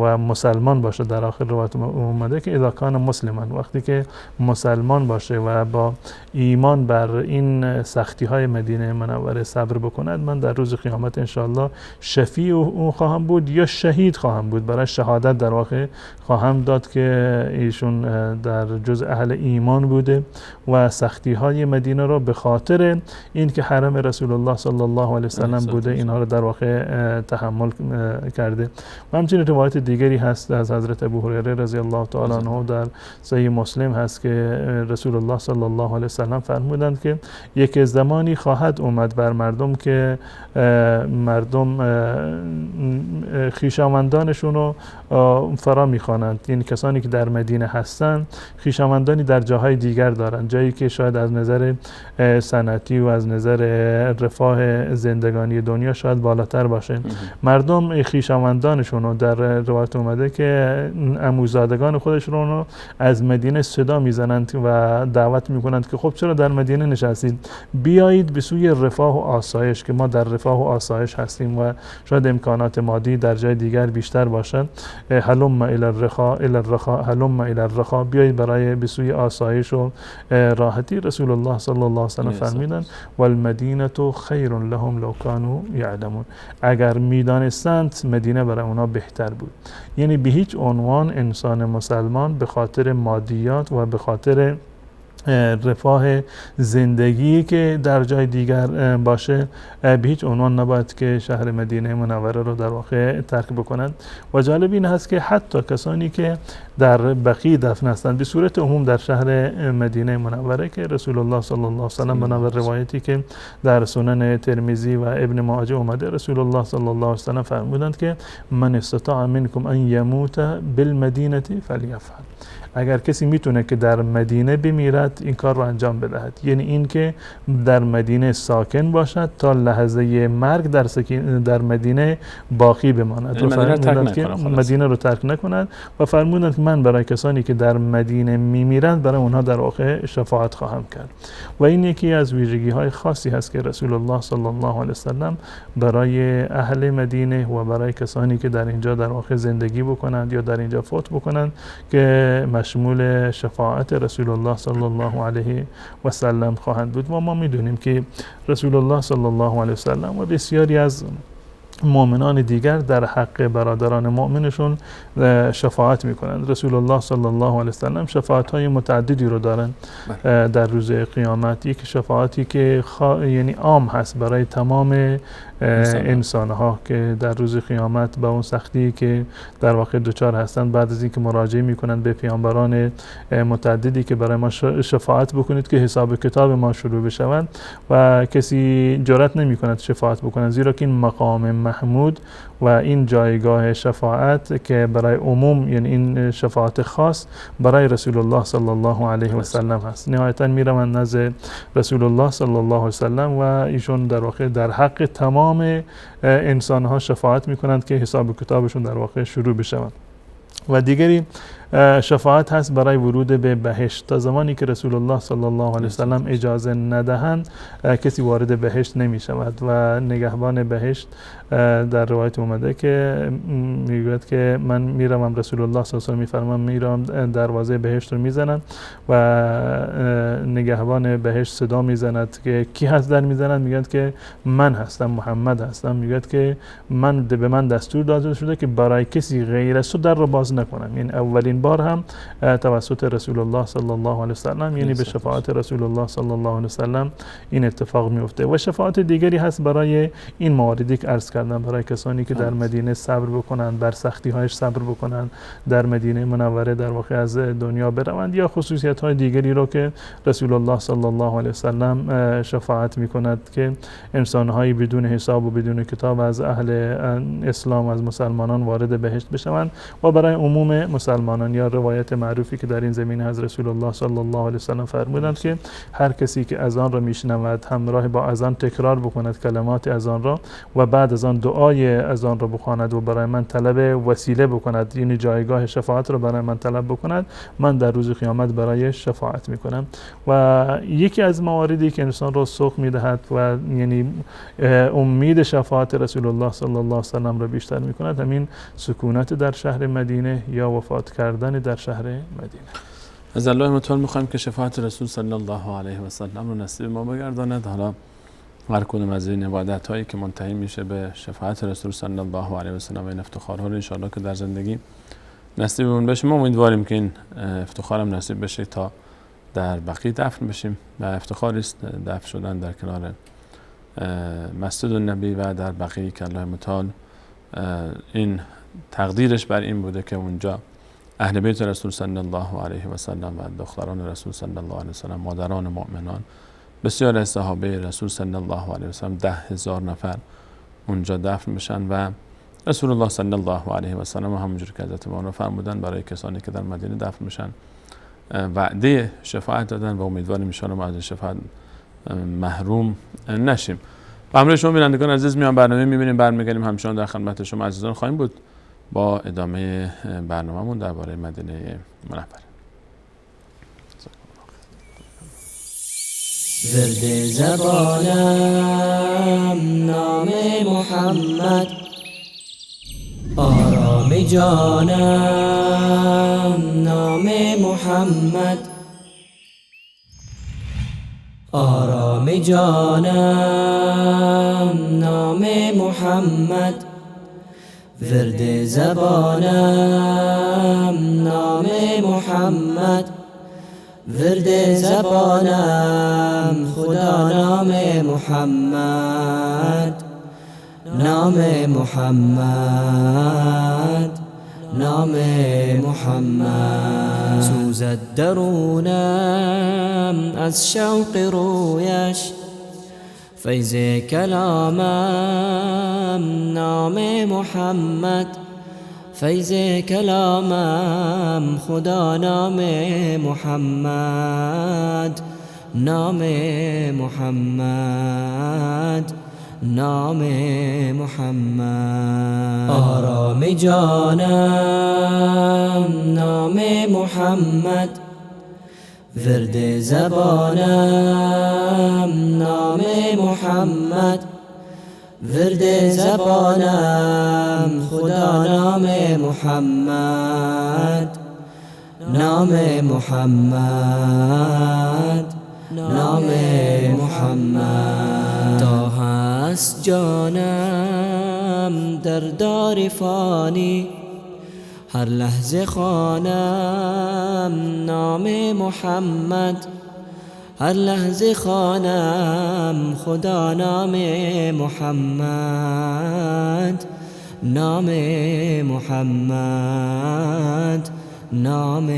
و مسلمان باشه، در آخر روایت اومده که اذا کان مسلمان، وقتی که مسلمان باشه و با ایمان بر این سختی های مدینه منوره صبر بکند، من در روز قیامت انشاءالله شفیع اون خواهم بود یا شهید خواهم بود، برای شهادت در واقع خواهم داد که ایشون در جز اهل ایمان بوده و سختی های مدینه رو به خاطر این که حرم رسول الله صلی الله علیه وسلم بوده اینها رو در واقع تحمل کرده. و همچنین روایت دیگری هست از حضرت ابو هریره رضی الله تعالی عنه در صحیح مسلم هست که رسول الله صلی الله علیه وسلم فرمودند که یک زمانی خواهد اومد بر مردم که مردم خویشاوندانشون رو فرا میخوانند، یعنی کسانی که در مدینه هستند خویشاوندانی در جاهای دیگر دارند، جایی که شاید از نظر صنعتی و از نظر رفاه زندگانی دنیا شاید بالاتر باشه. مردم خویشاوندانشون رو در روایت اومده که عموزادگان خودشون رو از مدینه صدا میزنند و دعوت میکنند که خب چرا در مدینه نشستید، بیایید به سوی رفاه و آسایش که ما در رفاه و آسایش هستیم و شاید امکانات مادی در جای دیگر بیشتر باشد. هلم الی الرخاء هلم الی الرخاء، بیایید برای به سوی آسایش و راحتی. رسول الله صلی الله علیه و سلم فرمودند والمدینه خیر لهم لو كانوا یعلمون، اگر میدانستند مدینه برای اونا بهتر بود. یعنی به هیچ عنوان انسان مسلمان به خاطر مادیات و به خاطر رفاه زندگی که در جای دیگر باشه به هیچ عنوان نباید که شهر مدینه منوره رو در واقع ترک بکنند. و جالب این هست که حتی کسانی که در بقیع دفن هستند به صورت عموم در شهر مدینه منوره که رسول الله صلی الله علیه و سلم بنابر روایتی که در سنن ترمذی و ابن ماجه اومده، رسول الله صلی الله علیه و سلم فرمودند که من استطاع منکم ان یموت بالمدینه فلیفعل، اگر کسی میتونه که در مدینه بمیرد این کار رو انجام بدهد، یعنی این که در مدینه ساکن باشد تا لحظه مرگ در مدینه باقی بماند و فرمودند که مدینه رو ترک نکند و فرمودند که من برای کسانی که در مدینه میمیرند برای اونها در واقع شفاعت خواهم کرد. و این یکی از ویژگی های خاصی هست که رسول الله صلی الله علیه وسلم برای اهل مدینه و برای کسانی که در اینجا در واقع زندگی بکنند یا در اینجا فوت بکنند که مشمول شفاعت رسول الله صلی الله علیه و سلم خواهند بود. و ما میدونیم که رسول الله صلی الله علیه و سلم و بسیاری از مؤمنان دیگر در حق برادران مؤمنشون شفاعت میکنند. رسول الله صلی الله علیه و سلم شفاعت های متعددی رو دارند در روز قیامت. یک شفاعتی که یعنی عام هست برای تمام انسان ها که در روز قیامت با اون سختی که در واقع دچار هستند بعد از اینکه مراجعه میکنند به پیامبران متعددی که برای ما شفاعت بکنید که حساب کتاب ما شروع بشود و کسی جرئت نمیکند شفاعت بکنند، زیرا که این مقام محمود و این جایگاه شفاعت که برای عموم، یعنی این شفاعت خاص برای رسول الله صلی الله علیه و سلم هست. نهایتا میروند نزد رسول الله صلی الله علیه و سلم و ایشون در واقع در حق تمام انسان ها شفاعت میکنند که حساب کتابشون در واقع شروع بشود. و دیگری شفاعت هست برای ورود به بهشت. تا زمانی که رسول الله صلی الله علیه وسلم اجازه ندهند کسی وارد بهشت نمی شود و نگهبان بهشت در روایت اومده که میگوید که من میرم، رسول الله صلی الله علیه و میفرمان میرم دروازه بهشت رو میزنم و نگهبان بهشت صدا میزند که کی هست در میزند، میگوید که من هستم، محمد هستم. میگوید که به من دستور داده شده که برای کسی غیر از تو در رو باز نکنم. یعنی اولین بار هم توسط رسول الله صلی الله علیه وسلم، یعنی به شفاعت رسول الله صلی الله علیه وسلم این اتفاق میفته. و شفاعت دیگری هست برای این مواردی که عرض کردم، برای کسانی که در مدینه صبر بکنند، بر سختی هایش صبر بکنند، در مدینه منوره در واقع از دنیا بروند، یا خصوصیت های دیگری رو که رسول الله صلی الله علیه وسلم شفاعت میکند که انسان هایی بدون حساب و بدون کتاب از اهل اسلام، از مسلمانان وارد بهشت بشوند و برای عموم مسلمانان میکنن، یا روایت معروفی که در این زمینه از رسول الله صلی الله علیه وسلم فرمودند که هر کسی که اذان را میشنود همراه با اذان تکرار بکند کلمات اذان را و بعد از آن دعای اذان را بخواند و برای من طلب وسیله بکند، یعنی جایگاه شفاعت را برای من طلب بکند، من در روز قیامت برای شفاعت میکنم. و یکی از مواردی که انسان را سوق میدهد و یعنی امید شفاعت رسول الله صلی الله علیه وسلم را بیشتر میکند همین سکونت در شهر مدینه یا وفات کردن در شهر مدینه. از الله متعال میخوایم که شفاعت رسول صلی الله علیه و سلم رو نصیب ما بگرداند. حالا هر کدوم از این عبادت هایی که منتهی میشه به شفاعت رسول صلی الله علیه و سلم و این افتخارها رو ان شاء الله که در زندگی نصیبمون بشه. ما امیدواریم که این افتخارم نصیب بشه تا در بقیع دفن بشیم و افتخاری است دفن شدن در کنار مسجد النبی و در بقیع که الله متعال این تقدیرش بر این بوده که اونجا اهل بیت رسول صلی الله علیه و سلم و دختران رسول صلی الله علیه و سلم، مادران مؤمنان، بسیار از صحابه رسول صلی الله علیه و سلم 10,000 نفر اونجا دفن بشن و رسول الله صلی الله علیه و سلم همونجور که حضرت مولانا فرمودن برای کسانی که در مدینه دفن بشن وعده شفاعت دادن و امیدواریم ان شاء الله ما از شفاعت محروم نشیم. با همراه شما بینندگان عزیز میان برنامه میبینیم، برمیگردیم همچنان در خدمت شما عزیزان خواهیم بود با ادامه برنامه‌مون درباره مدینه منوره. ورد زبانم نام محمد، آرام جانم نام محمد، آرام جانم نام محمد، ورد زبانم نام محمد، ورد زبانم خدا نام محمد، نام محمد، نام محمد. سوزد درونم از شوق رویش، فیض کلامم نام محمد، فیض کلامم خدا نام محمد، نام محمد، نام محمد. آرام جانم نام محمد، ورد زبانم نام محمد، ورد زبانم خدا نام محمد، نام محمد، نام محمد. تا هست جانم در دار فانی، هر لحظه خوانم نام محمد، هر لحظه خوانم خدا نام محمد، نام محمد، نام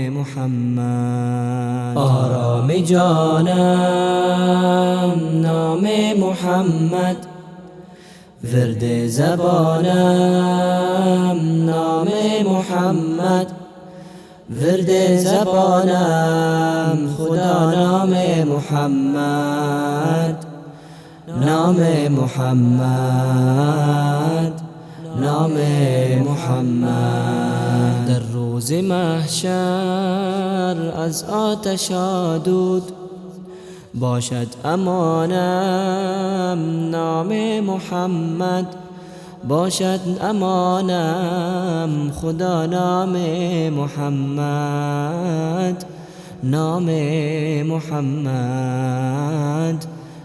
محمد. آرام جانم نام محمد، ورد زبانم نام محمد، ورد زبانم خدا نام محمد، نام محمد، نام محمد. در روز محشر از آتش آدود باشد امانم نام محمد، باشد امانم خدا نام محمد، نام محمد،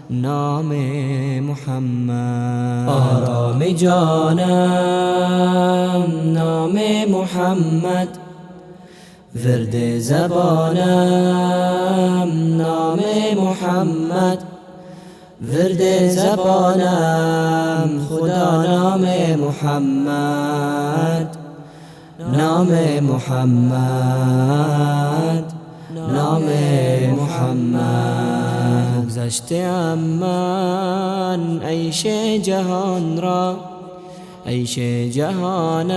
نام محمد. آرام جانم نام محمد، ورد زبانم نام محمد، ورد زبانم خدا نام محمد، نام محمد، نام محمد. گذشته من عیش جهان را عیش جهانم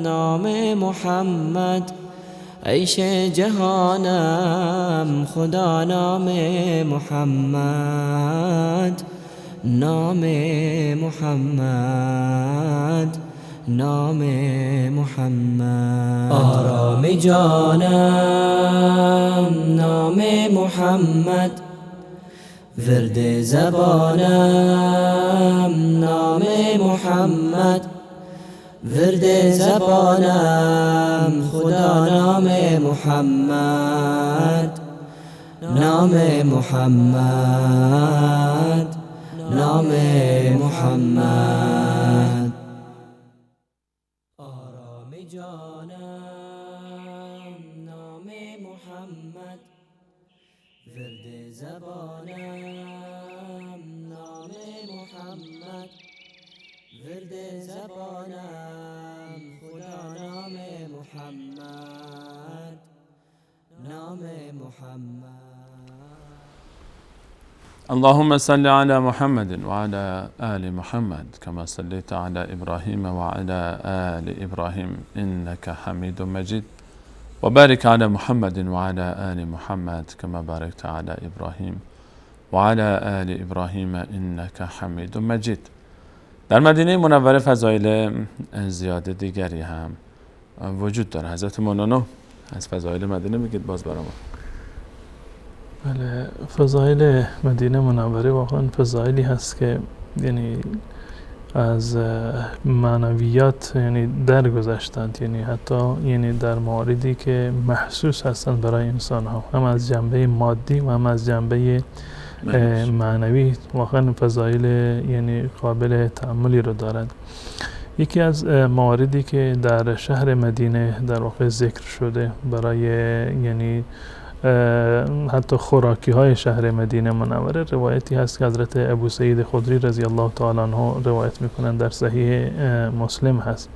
نام محمد، عیش جهانم خدا نام محمد، نام محمد، نام محمد. آرام جانم نام محمد، ورد زبانم نام محمد، ورد زبانم خدا نام محمد، نام محمد، نام محمد. آرام جانم نام محمد، ورد زبانم نام محمد، ورد زبانم خدا نام محمد، نام محمد. اللهم صل على محمد وعلى آل محمد كما صليت على إبراهيم وعلى آل إبراهيم إنك حميد مجيد، وبارك على محمد وعلى آل محمد كما باركت على إبراهيم وعلى آل إبراهيم إنك حميد مجيد. در مدینه منوره فضایل زیاده دیگری هم وجود داره. حضرت مولانا از فضایل مدینه بگید باز برام. بله، فضایل مدینه منوره واقعا فضایلی هست که یعنی از معنویات یعنی درگذشتند، یعنی حتی یعنی در مواردی که محسوس هستند برای انسان ها، هم از جنبه مادی و هم از جنبه معنوی. واقعا فضایل یعنی قابل تأملی رو دارد. یکی از مواردی که در شهر مدینه در واقع ذکر شده برای یعنی حتی خوراکی های شهر مدینه منوره، روایتی هست که حضرت ابو سعید خدری رضی الله تعالی عنه روایت میکنند، در صحیح مسلم هست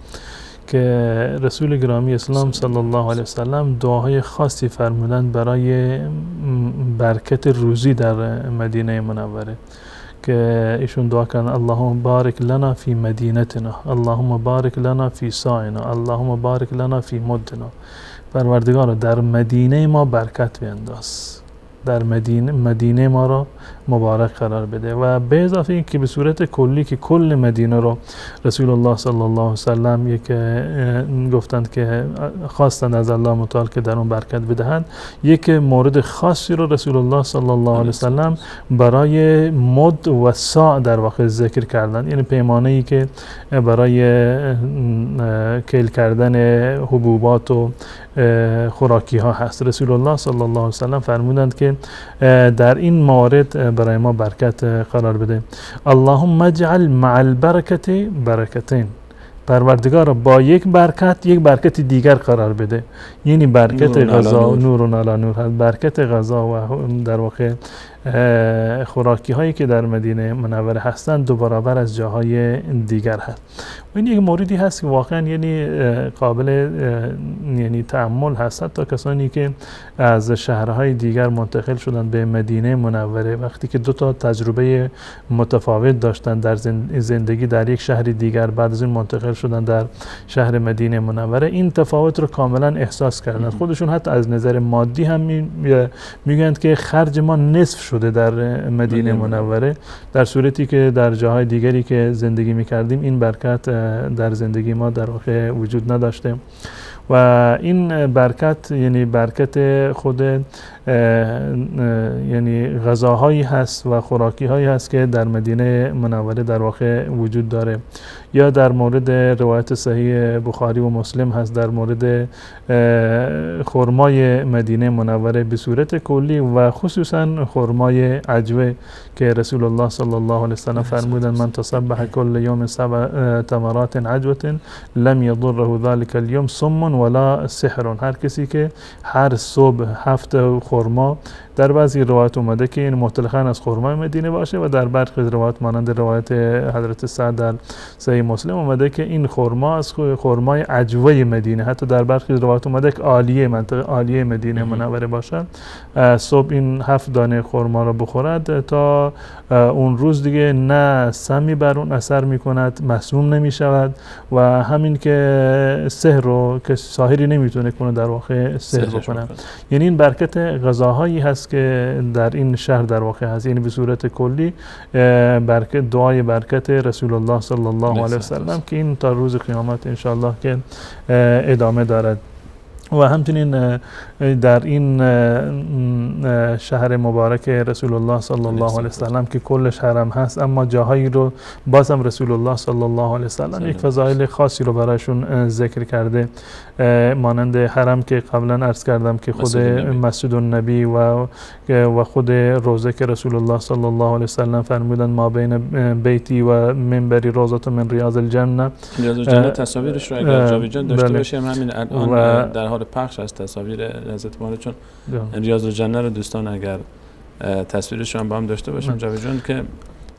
که رسول گرامی اسلام صلی الله علیه وسلم دعاهای خاصی فرمودند برای برکت روزی در مدینه منوره که ایشون دعا کردن اللهم بارک لنا فی مدینتنا، اللهم بارک لنا فی ساعنا، اللهم بارک لنا فی مدنا. پروردگار در مدینه ما برکت بینداز، در مدینه ما را مبارک قرار بده. و به اضافه این که به صورت کلی که کل مدینه رو رسول الله صلی الله علیه وسلم یک گفتند که خواستند از الله متعال که در اون برکت بدهند، یک مورد خاصی رو رسول الله صلی الله علیه وسلم برای مد و ساع در واقع ذکر کردند، یعنی پیمانه ای که برای کیل کردن حبوبات و خوراکی ها هست. رسول الله صلی الله علیه وسلم فرمودند که در این موارد برای ما برکت قرار بده. اللهم اجعل مع البرکت برکتین، پروردگار با یک برکت دیگر قرار بده، یعنی برکت غذا، نور علی نور هست، برکت غذا و در واقع خوراکی هایی که در مدینه منوره هستند دو برابر از جاهای دیگر هست. و این یک موردی هست که واقعا یعنی قابل یعنی تأمل هست. حتی کسانی که از شهرهای دیگر منتقل شدند به مدینه منوره، وقتی که دو تا تجربه متفاوت داشتند در زندگی در یک شهر دیگر، بعد از این منتقل شدند در شهر مدینه منوره، این تفاوت رو کاملا احساس کردند. خودشون حتی از نظر مادی هم میگویند که خرج ما نصف شده در مدینه منوره، در صورتی که در جاهای دیگری که زندگی میکردیم این برکت در زندگی ما در واقع وجود نداشته. و این برکت یعنی برکت خود یعنی غذاهایی هست و خوراکی هایی هست که در مدینه منوره در واقع وجود داره. یا در مورد روایت صحیح بخاری و مسلم هست در مورد خرمای مدینه منوره به صورت کلی و خصوصا خرمای عجوه که رسول الله صلی الله علیه وسلم فرمودند من تصبح کل یوم 7 تمرات عجوه لم یضره ذلك اليوم صم ولا سحر. هر کسی که هر صبح 7 خرما در بعضی روایات اومده که این مطلقاً از خرمای مدینه باشه و در برخی روایات مانند روایت حضرت سعد در صحیح مسلم اومده که این خرما از خرمای عجوه مدینه، حتی در برخی روایات اومده که عالیه، منطقه عالیه مدینه منوره باشد. صبح این 7 دانه خرما را بخورد تا اون روز دیگه نه سمی بر اون اثر میکند، مسموم نمیشود و همین که سحر رو که ساحری نمیتونه کنه در واقع سحر بکنه. یعنی این برکت غذاهایی هست که در این شهر در واقع هست، یعنی به صورت کلی برکت دعای برکت رسول الله صلی الله علیه و سلم که این تا روز قیامت ان شاء الله که ادامه دارد. و همچنین در این شهر مبارک رسول الله صلی الله علیه و سلم که کلش حرم هست، اما جاهایی رو بازم رسول الله صلی الله علیه و سلم یک فضایل خاصی رو برایشون ذکر کرده، مانند حرم که قبلا عرض کردم که خود مسجد النبی و خود روزه که رسول الله صلی الله علیه و سلم فرمودن ما بین بیتی و منبری روضة من ریاض الجنه. ریاض الجنه تصاویرش رو اگر جاوید جان داشته باشیم همین الان در حال پخش از تصاویر حضرت مال، چون ریاض الجنه رو دوستان اگر تصویرش رو هم با هم داشته باشیم جاوید جان، که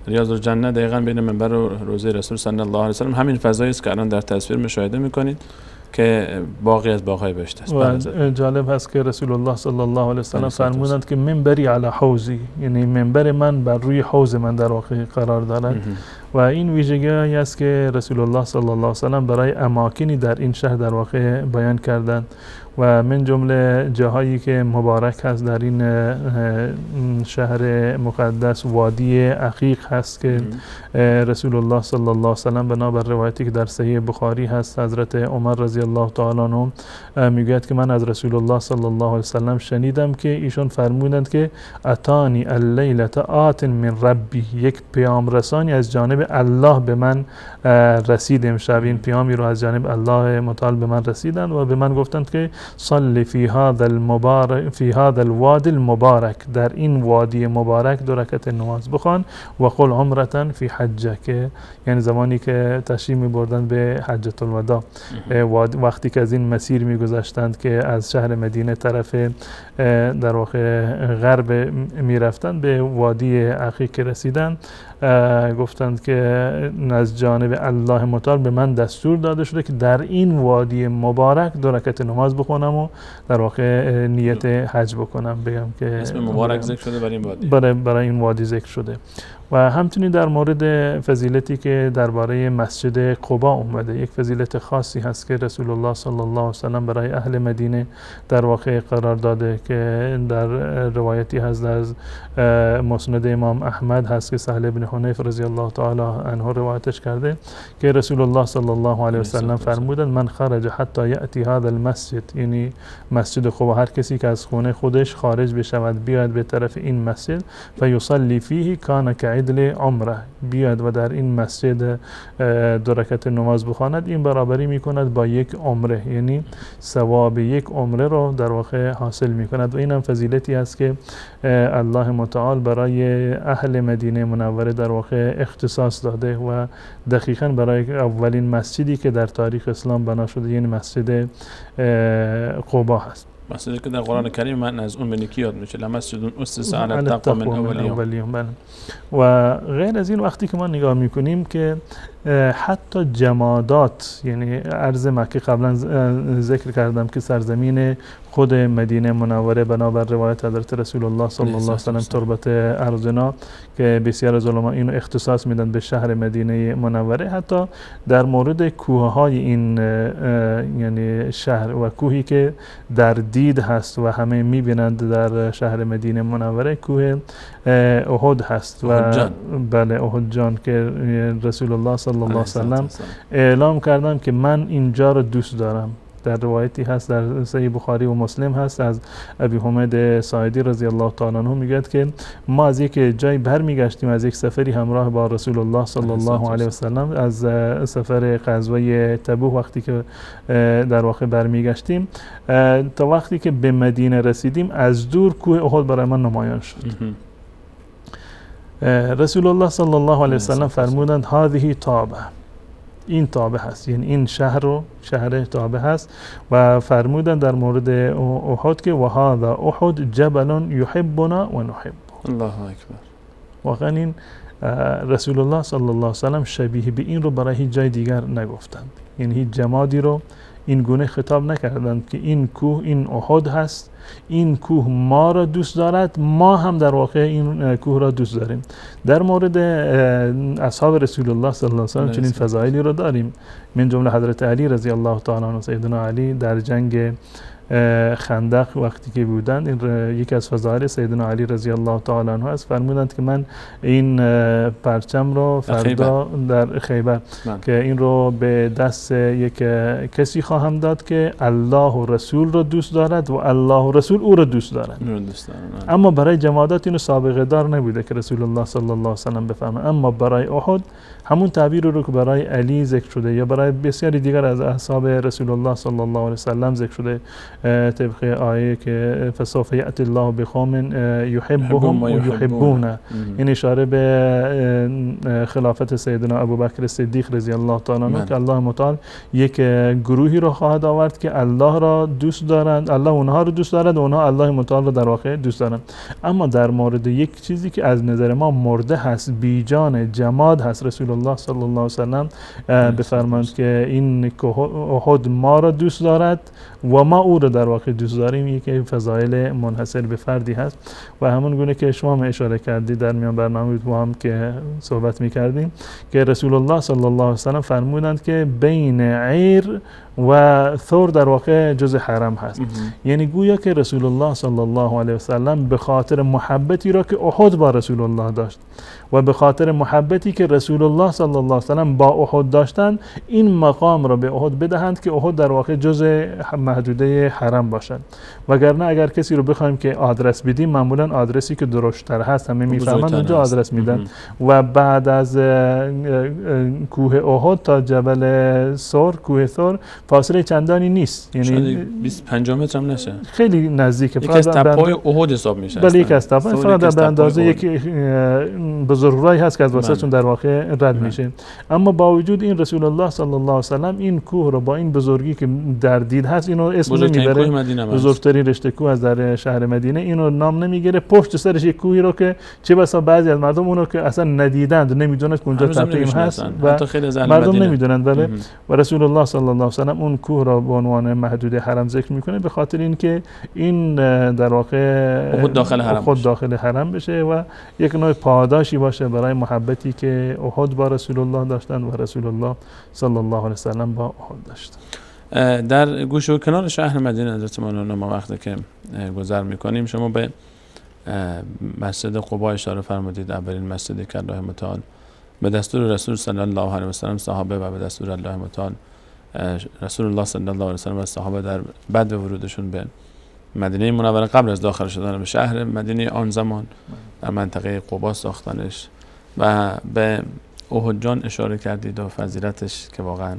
ریاض الجنه دقیقاً بین منبر و روضه رسول صلی الله علیه و سلم همین فضایی است که الان در تصویر مشاهده میکنید که باقی از باغ‌های بهشت است. و جالب هست که رسول الله صلی الله علیه و سلم فرمودند که منبری علی حوضی، یعنی منبر من بر روی حوض من در واقع قرار دارد و این ویژگی است که رسول الله صلی الله علیه و سلم برای اماکنی در این شهر در واقع بیان کردند و من جمله جاهایی که مبارک هست در این شهر مقدس وادی عقیق هست که رسول الله صلی الله علیه و سلم بنابر روایتی که در صحیح بخاری هست حضرت عمر رضی الله تعالی عنه میگوید که من از رسول الله صلی الله علیه و سلم شنیدم که ایشون فرمودند که اتانی اللیلة آت من ربی، یک پیام رسانی از جانب الله به من رسید امشب. این پیامی رو از جانب الله متعال به من رسیدند و به من گفتند که صلی فی هذا الوادی المبارک، در این وادی مبارک 2 رکعت نماز بخوان و قل عمرة فی حجه، که یعنی زمانی که تشریف می بردند به حجة الوداع، وقتی که از این مسیر می گذشتند که از شهر مدینه طرف در واقع غرب می رفتند به وادی عقیق که رسیدند گفتند که از جانب الله متعال به من دستور داده شده که در این وادی مبارک 2 رکعت نماز بخونم و در واقع نیت حج بکنم، بگم که اسم مبارک ذکر شده برای این وادی، برای این وادی ذکر شده. و همچنین در مورد فضیلتی که درباره مسجد قبا اومده، یک فضیلت خاصی هست که رسول الله صلی الله علیه و سلم برای اهل مدینه در واقع قرار داده که در روایتی هست از مسند امام احمد هست که سهل بن حنیف رضی الله تعالی عنه روایتش کرده که رسول الله صلی الله علیه و سلم فرمودند من خرج حتی یأتی هذا المسجد، یعنی مسجد قبا، هر کسی که از خونه خودش خارج بشود بیاد به طرف این مسجد فیصلی فیه کان کعدل عمره، بیاد و در این مسجد 2 رکعت نماز بخواند، این برابری میکند با یک عمره، یعنی ثواب یک عمره رو در واقع حاصل میکند. و این هم فضیلتی است که الله متعال برای اهل مدینه منوره در واقع اختصاص داده و دقیقاً برای اولین مسجدی که در تاریخ اسلام بنا شده یعنی مسجد قبا هست. مسجدی که در قرآن کریم من از اون بنیکی یاد میشه لمسجد اسس علی التقوی من اول یوم. و غیر از این وقتی که ما نگاه میکنیم که حتی جمادات، یعنی ارض مکه قبلا ذکر کردم که سرزمین خود مدینه منوره بنابر روایت حضرت رسول الله صلی الله علیه و سلم تربت ارضنا که بسیار از علما اینو اختصاص میدن به شهر مدینه منوره، حتی در مورد کوههای این یعنی شهر و کوهی که در دید هست و همه میبینند در شهر مدینه منوره کوه احد هست و بله احد جان که رسول الله صلی الله علیه و سلم اعلام کردن که من اینجا رو دوست دارم. در روایتی هست در صحیح بخاری و مسلم هست از ابی حمید ساعدی رضی الله تعالی عنه میگه که ما از یک جای برمیگشتیم، از یک سفری همراه با رسول الله صلی الله علیه و سلم از سفر غزوه تبوک، وقتی که در واقع برمیگشتیم تا وقتی که به مدینه رسیدیم از دور کوه احد برای من نمایان شد. رسول الله صلی الله علیه و سلم فرمودند هذه طابه، این تابع هست، یعنی این شهر تابع هست. و فرمودن در مورد احد که و هذا احد جبل یحبنا و نحب. الله اکبر. واقعا این رسول الله صلی الله علیه و سلم شبیه به این رو برای هیچ جای دیگر نگفتند، یعنی هیچ جمادی رو این گونه خطاب نکردند که این کوه این احد هست، این کوه ما را دوست دارد، ما هم در واقع این کوه را دوست داریم. در مورد اصحاب رسول الله صلی الله علیه و سلم چنین فضایلی رو داریم، من جمله حضرت علی رضی الله تعالی عنه، سیدنا علی در جنگ خندق وقتی که بودند، این یکی از فضایل سیدنا علی رضی الله تعالی عنه است، فرمودند که من این پرچم رو فردا در خیبر که این رو به دست یک کسی خواهم داد که الله و رسول رو دوست دارد و الله و رسول او رو دوست دارد. اما برای جمادات اینو سابقه دار نبوده که رسول الله صلی الله علیه و سلم بفرمایند، اما برای احد همون تعبیر رو که برای علی ذکر شده یا برای بسیاری دیگر از اصحاب رسول الله صلی الله علیه و سلم ذکر شده طبق آیه که فسوف یأتی الله بقوم یحبهم و یحبونه، این اشاره به خلافت سیدنا ابوبکر صدیق رضی الله تعالی عنه که الله متعال یک گروهی رو خواهد آورد که الله را دوست دارند، الله اونها رو دوست دارد و اونها الله متعال رو در واقع دوست دارند. اما در مورد یک چیزی که از نظر ما مرده هست، بیجان جماد هست، رسول الله صلی الله علیه و سلم بفرمایند که این احد ما را دوست دارد و ما او رو در واقع دوست داریم. یکی فضایل منحصر به فردی هست و همون گونه که شما هم اشاره کردید در میان برنامه با هم که صحبت می‌کردیم که رسول الله صلی الله علیه و سلم فرمودند که بین عیر و ثور در واقع جز حرم هست. یعنی گویا که رسول الله صلی الله علیه و سلم به خاطر محبتی را که احد با رسول الله داشت و به خاطر محبتی که رسول الله صلی الله علیه و سلم با احد داشتند، این مقام را به احد بدهند که احد در واقع جز محدوده حرم باشد. وگرنه اگر کسی رو بخوایم که آدرس بدیم، معمولا آدرسی که درشت‌تر هست همه میفهمند اونجا آدرس میدن و بعد از کوه احد تا جبل ثور، کوه ثور فاصله چندانی نیست، یعنی 25 متر هم نشه، خیلی نزدیکه. یکی از تپه‌های احد حساب میشه. بله، یک از تپه‌ها فقط به اندازه یک بزرگراهی هست که از واسطشون در واقع رد میشه. اما با وجود این رسول الله صلی الله علیه و سلم این کوه رو با این بزرگی که در دید هست، اینو اسم نمیبره، بزرگترین رشته کوه از در شهر مدینه، اینو نام نمیگیره. پشت سرش یک کوهی رو که چه بسا بعضی از مردم اونو که اصلا ندیدند، نمیدونن که اونجا تپه هست و مردم نمیدونن. بله، و رسول الله صلی الله علیه و سلم اون کوه را به عنوان محدوده حرم ذکر میکنه به خاطر اینکه این در واقع خود داخل حرم بشه و یک نوع پاداشی باشه برای محبتی که احد با رسول الله داشتن و رسول الله صلی الله علیه و سلم با احد داشتن. در گوشه و کنار شهر مدینه حضرت مولانا ما وقتی که گذر میکنیم، شما به مسجد قبا اشاره فرمودید، اولین مسجدی که الله متعال به دستور رسول صلی الله علیه و سلم صحابه و به دستور الله متعال رسول الله صلی الله علیه و سلم و صحابه در بعد ورودشون به مدینه منوره قبل از داخل شدن به شهر مدینه آن زمان در منطقه قبا ساختنش و به احد جان اشاره کردید و فضیلتش که واقعا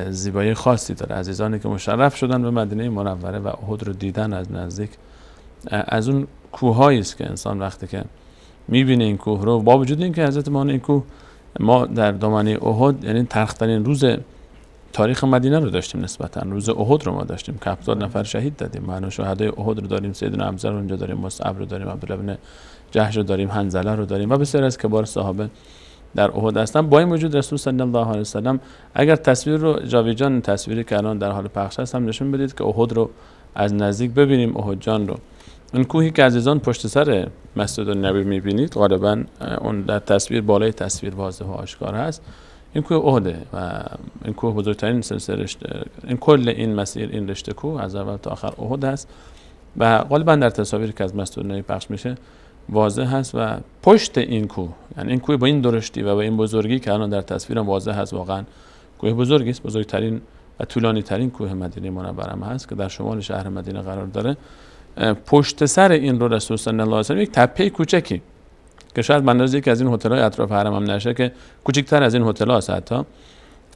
زیبایی خاصی داره. عزیزانی که مشرف شدن به مدینه منوره و احد رو دیدن از نزدیک، از اون کوه‌هایی است که انسان وقتی که می‌بینه این کوه رو، با وجود اینکه حضرت مولانا این کوه ما در دامنه احد، یعنی تلخ‌ترین روز تاریخ مدینه رو داشتیم، نسبتاً روز احد رو ما داشتیم که 70 نفر شهید دادیم. ما شهدای احد رو داریم، سیدنا حمزه رو اونجا داریم، مصعب رو داریم، عبدالله بن جحش رو داریم، حنظله رو داریم و بسیاری از کبار صحابه در احد هستن. با این وجود رسول صلی الله علیه و سلم اگر تصویر رو جاوید جان تصویری که الان در حال پخش هست هم نشون بدید که احد رو از نزدیک ببینیم، احد جان رو، اون کوهی که عزیزان پشت سر مسجد النبی میبینید، غالبا اون در تصویر بالای تصویر واضح و آشکار هست، این کوه احده و این کوه بزرگترین سلسله این کل این مسیر، این رشته کوه از اول تا آخر احد هست و غالبا در تصاویری که از مسجد النبی پخش میشه واضح هست و پشت این کوه، یعنی این کوه با این درشتی و با این بزرگی که الان در تصویرم واضح هست، واقعا کوه بزرگی است، بزرگترین و طولانی ترین کوه مدینه منوره هست که در شمال شهر مدینه قرار داره. پشت سر این رو رسول صلی الله علیه و سلم یک تپه کوچکی که شاید به اندازه یکی از این هتل‌های اطراف حرم هم نشه که کوچکتر از این هتل‌هاست، حتی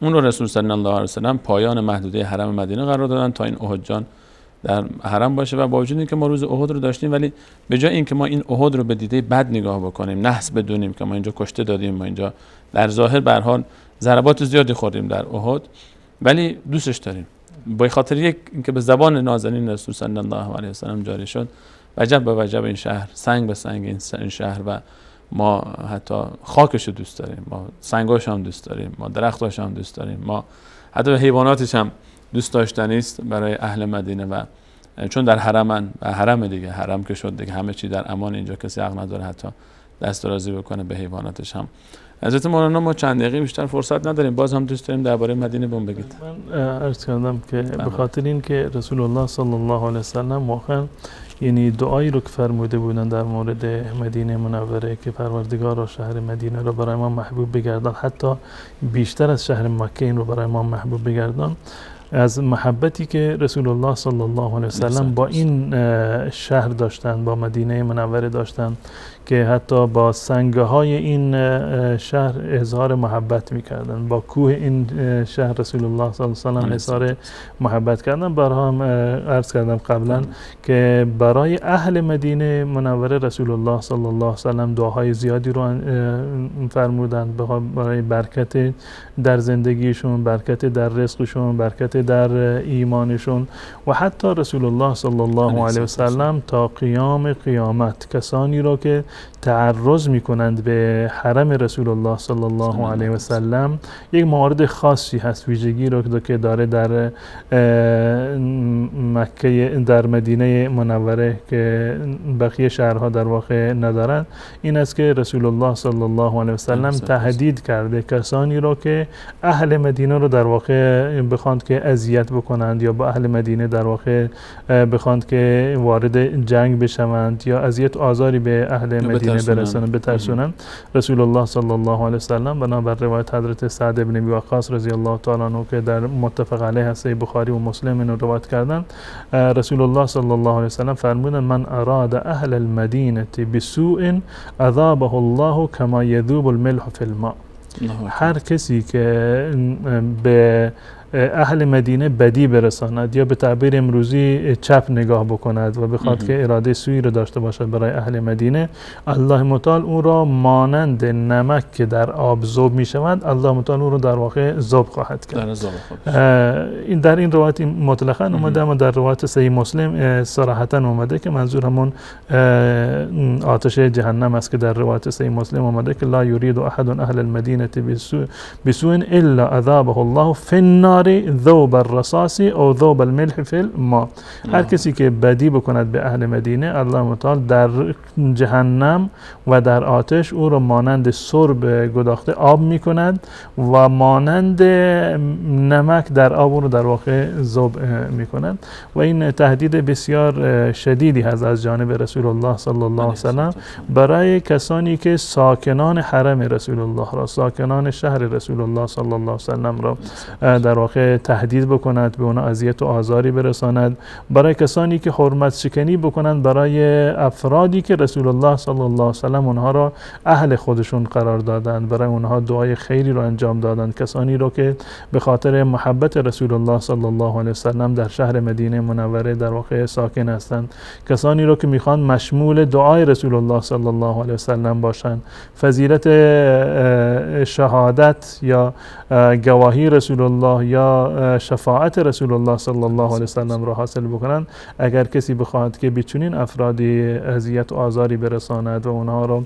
اون رو رسول صلی الله علیه و سلم پایان محدوده حرم مدینه قرار دادن تا این احد جان در حرم باشه. و با وجود اینکه ما روز احد رو داشتیم، ولی به جای اینکه ما این احد رو به دیده بد نگاه بکنیم، نحس بدونیم که ما اینجا کشته دادیم، ما اینجا در ظاهر به هر حال ضربات زیادی خوردیم در احد، ولی دوستش داریم. به خاطر یک اینکه به زبان نازنین رسول صلی الله علیه و سلم جاری شد، وجب به وجب این شهر، سنگ به سنگ این شهر، و ما حتی خاکش رو دوست داریم، ما سنگاش هم دوست داریم، ما درختاش هم دوست داریم، ما حتی حیواناتش هم دوست داشتنی است برای اهل مدینه. و چون در حرمن و حرم دیگه، حرم که شد دیگه، همه چی در امان، اینجا کسی حق نداره حتی دست درازی بکنه به حیواناتش هم. حضرت مولانا ما چند دقیقه بیشتر فرصت نداریم، باز هم دوست داریم درباره مدینه بهم بگید. من عرض کردم که به خاطر این که رسول الله صلی الله علیه و سلم واقعا یعنی دعایی رو که فرموده بودن در مورد مدینه منوره که پروردگارا شهر مدینه رو برای ما محبوب بگردان، حتی بیشتر از شهر مکه این رو برای ما محبوب بگردان، از محبتی که رسول الله صلی الله علیه و سلم با این شهر داشتن، با مدینه منوره داشتن، که حتی با سنگه های این شهر اظهار محبت میکردن، با کوه این شهر رسول الله صلی الله علیه و سلم اظهار محبت کردن. برها هم عرض کردم قبلا که برای اهل مدینه منوره رسول الله صلی الله علیه و سلم دعاهای زیادی رو فرمودن، برای برکت در زندگیشون، برکت در رزقشون، برکت در ایمانشون. و حتی رسول الله صلی الله علیه و سلم تا قیام قیامت کسانی رو که تعرض میکنند به حرم رسول الله صلی الله علیه و سلم، یک موارد خاصی هست، ویژگی رو که داره در مکه، در مدینه منوره که بقیه شهرها در واقع ندارند، این است که رسول الله صلی الله علیه و سلم تهدید کرده کسانی رو که اهل مدینه رو در واقع بخواند که اذیت بکنند، یا با اهل مدینه در واقع بخواند که وارد جنگ بشوند، یا اذیت آزاری به اهل مدینه برسانند، بترسونند. رسول الله صلی الله علیه و سلم بنابر روایت حضرت سعد بن ابی وقاص رضی الله تعالی عنه که در متفق علیه هست، بخاری و مسلم اینو روایت کردن، رسول الله صلی الله علیه و سلم فرمودند من اراد اهل المدینه بسوء اذابه الله كما يذوب الملح في الماء. هر کسی که به اهل مدینه بدی برساند، یا به تعبیر امروزی چپ نگاه بکند و بخواد که اراده سوئی رو داشته باشد برای اهل مدینه، الله متعال او را مانند نمک که در آب ذوب می شود، الله متعال او رو در واقع ذوب خواهد کرد. این در این روایت مطلقاً اومده، اما در روایت صحیح مسلم صراحتاً اومده که منظور همون آتش جهنم است که در روایت صحیح مسلم اومده که لا یرید احد اهل المدینه بسوء الا اذابه الله فی النار ذوب الرصاص او ذوب الملح فی الماء. هر کسی که بدی بکند به اهل مدینه، الله متعال در جهنم و در آتش او را مانند سرب گداخته آب میکند و مانند نمک در آب او را در واقع ذوب میکند. و این تهدید بسیار شدیدی هست از جانب رسول الله صلی الله علیه و سلم برای کسانی که ساکنان حرم رسول الله را، ساکنان شهر رسول الله صلی الله علیه و سلم را در واقع تهدید بکند، به اونا اذیت و آزاری برساند، برای کسانی که حرمت شکنی بکنند برای افرادی که رسول الله صلی الله علیه و سلم اونها را اهل خودشون قرار دادند، برای اونها دعای خیری رو انجام دادند، کسانی رو که به خاطر محبت رسول الله صلی الله علیه و سلم در شهر مدینه منوره در واقع ساکن هستند، کسانی رو که میخوان مشمول دعای رسول الله صلی الله علیه و سلم باشند، فضیلت شهادت یا گواهی رسول الله یا شفاعت رسول الله صلی الله علیه و سلم را حاصل بکنند. اگر کسی بخواهد که بچنین افرادی اذیت و آزاری برساند و اونها را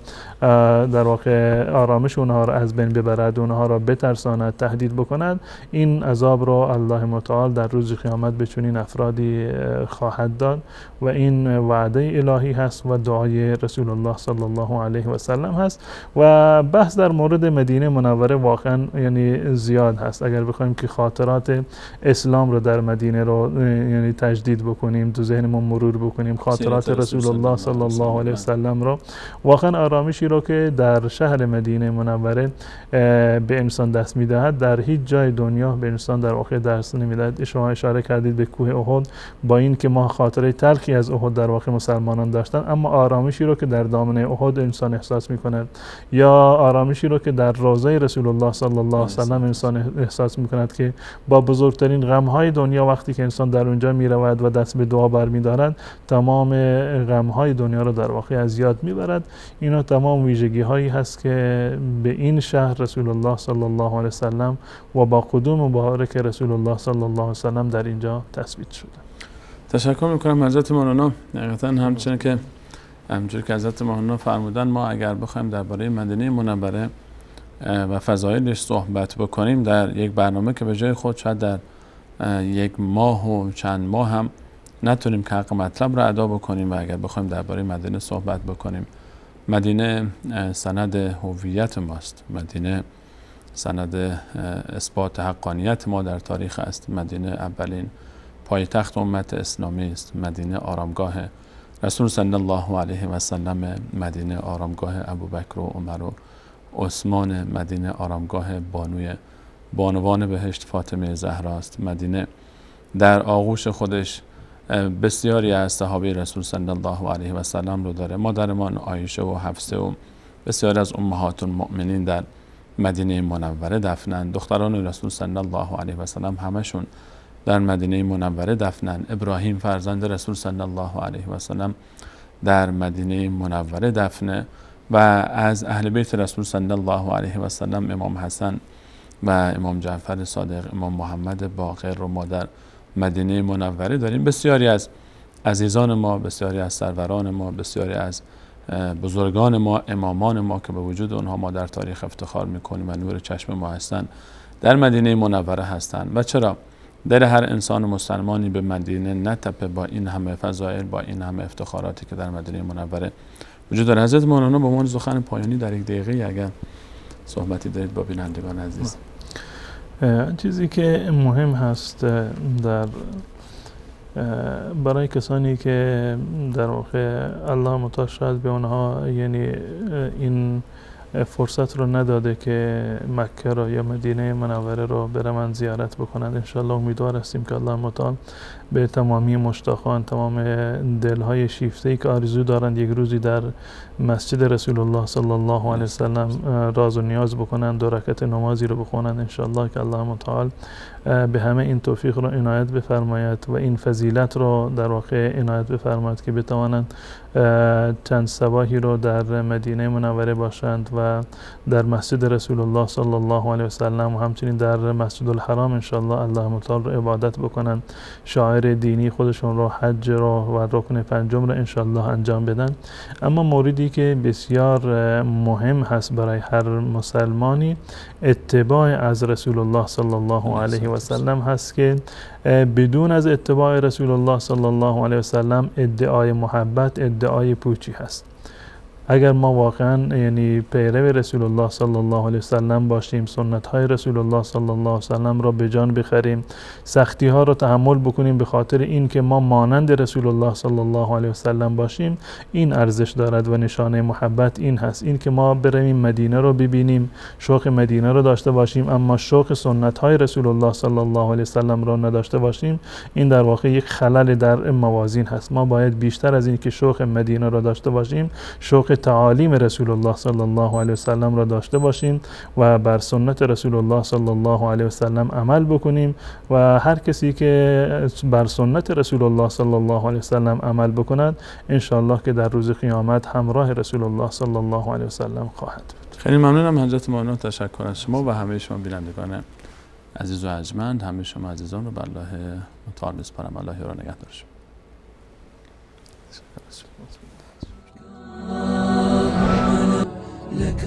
در واقع آرامش اونها را از بین ببرد، اونها را بترساند، تهدید بکند، این عذاب را الله متعال در روز قیامت بچنین افرادی خواهد داد. و این وعده الهی هست و دعای رسول الله صلی الله علیه و سلم هست. و بحث در مورد مدینه منوره واقعا یعنی زیاد هست. اگر بخوایم که خاطرات اسلام رو در مدینه رو یعنی تجدید بکنیم، تو ذهنمون مرور بکنیم خاطرات رسول الله صلی الله علیه و سلم رو، واقعا آرامشی رو که در شهر مدینه منوره به انسان دست میدهد در هیچ جای دنیا به انسان در واقع دست نمیدهد. شما اشاره کردید به کوه احد، با این که ما خاطره تلخی از احد در واقع مسلمانان داشتن، اما آرامشی رو که در دامنه احد انسان احساس میکند، یا آرامشی رو که در روضه رسول الله صلی الله علیه و سلم انسان احساس میکند که با بزرگترین غمهای دنیا وقتی که انسان در اونجا میرود و دست به دعا برمیدارد تمام غمهای دنیا رو در واقع از یاد میبرد. اینا تمام ویژگی هایی هست که به این شهر رسول الله صلی الله علیه وسلم و با قدوم مبارک رسول الله صلی الله علیه وسلم در اینجا تثبیت شده. تشکر میکنم حضرت مولانا. حقیقتا همچنین که همونجوری که حضرت مولانا فرمودن، ما اگر بخوایم درباره مدینه منوره و فضایلش صحبت بکنیم در یک برنامه که به جای خود شاید در یک ماه و چند ماه هم نتونیم که حق مطلب را ادا بکنیم. و اگر بخوایم درباره مدینه صحبت بکنیم، مدینه سند هویت ماست، مدینه سند اثبات حقانیت ما در تاریخ است، مدینه اولین پایتخت امت اسلامی است، مدینه آرامگاه رسول صلی الله علیه و سلم، مدینه آرامگاه ابوبکر و عمر و عثمان، مدینه آرامگاه بانوان بهشت فاطمه زهرا است. مدینه در آغوش خودش بسیاری از صحابه رسول صلی الله علیه و سلم رو داره. مادرمان عایشه و حفصه و بسیاری از امهات المؤمنین در مدینه منوره دفنند. دختران رسول صلی الله علیه و سلم همشون در مدینه منوره دفنند. ابراهیم فرزند رسول صلی الله علیه و سلم در مدینه منوره دفنه. و از اهل بیت رسول صلی الله علیه و سلم امام حسن و امام جعفر صادق، امام محمد باقر رو ما در مدینه منوره داریم. بسیاری از عزیزان ما، بسیاری از سروران ما، بسیاری از بزرگان ما، امامان ما که به وجود اونها ما در تاریخ افتخار میکنیم و نور چشم ما هستند، در مدینه منوره هستند. و چرا در هر انسان مسلمانی به مدینه نتپه با این همه فضائل، با این همه افتخاراتی که در مدینه منوره وجود داره؟ حضرت مولانا به عنوان سخن پایانی در یک دقیقه اگر صحبتی دارید با بینندگان عزیز. چیزی که مهم هست برای کسانی که در واقع الله متعال شاید به اونها یعنی این فرصت رو نداده که مکه رو یا مدینه منوره رو برن زیارت بکنند، انشالله امیدوار هستیم که الله متعال به تمامی مشتاقان، تمام دلهای شیفته‌ای که آرزو دارند یک روزی در مسجد رسول الله صلی الله علیه وسلم راز و نیاز بکنند، 2 رکعت نمازی رو بخونند، انشالله که الله متعال به همه این توفیق رو عنایت بفرماید و این فضیلت رو در واقع عنایت بفرماید که بتوانند چند صباحی رو در مدینه منوره باشند و در مسجد رسول الله صلی الله علیه وسلم و همچنین در مسجد الحرام انشالله الله متعال رو عبادت بکنند، شاعر دینی خودشون رو، حج رو و رکن 5 رو انشالله انجام بدن. اما موردی که بسیار مهم هست برای هر مسلمانی اتباع از رسول الله صلی الله علیه و سلم هست که بدون از اتباع رسول الله صلی الله علیه و سلم ادعای محبت ادعای پوچی هست. اگر ما واقعا یعنی پیرو رسول الله صلی الله علیه وسلم باشیم، سنت های رسول الله صلی الله علیه وسلم را به جان بخریم، سختی ها را تحمل بکنیم به خاطر این که ما مانند رسول الله صلی الله علیه وسلم باشیم، این ارزش دارد و نشانه محبت این هست. این که ما بریم مدینه رو ببینیم، شوق مدینه رو داشته باشیم اما شوق سنت های رسول الله صلی الله علیه وسلم را نداشته باشیم، این در واقع یک خلل در موازین هست. ما باید بیشتر از این که شوق مدینه را داشته باشیم، شوق تعالیم رسول الله صلی الله علیه وسلم را داشته باشیم و بر سنت رسول الله صلی الله علیه وسلم عمل بکنیم و هر کسی که بر سنت رسول الله صلی الله علیه وسلم عمل بکند ان شاء الله که در روز قیامت همراه رسول الله صلی الله علیه وسلم خواهد بود. خیلی ممنونم حضرت مولانا، تشکر از شما و همه شما بینندگان عزیز و ارجمند. همه شما عزیزان رو به الله متعال میسپارم. الله را نگهدار شما. لك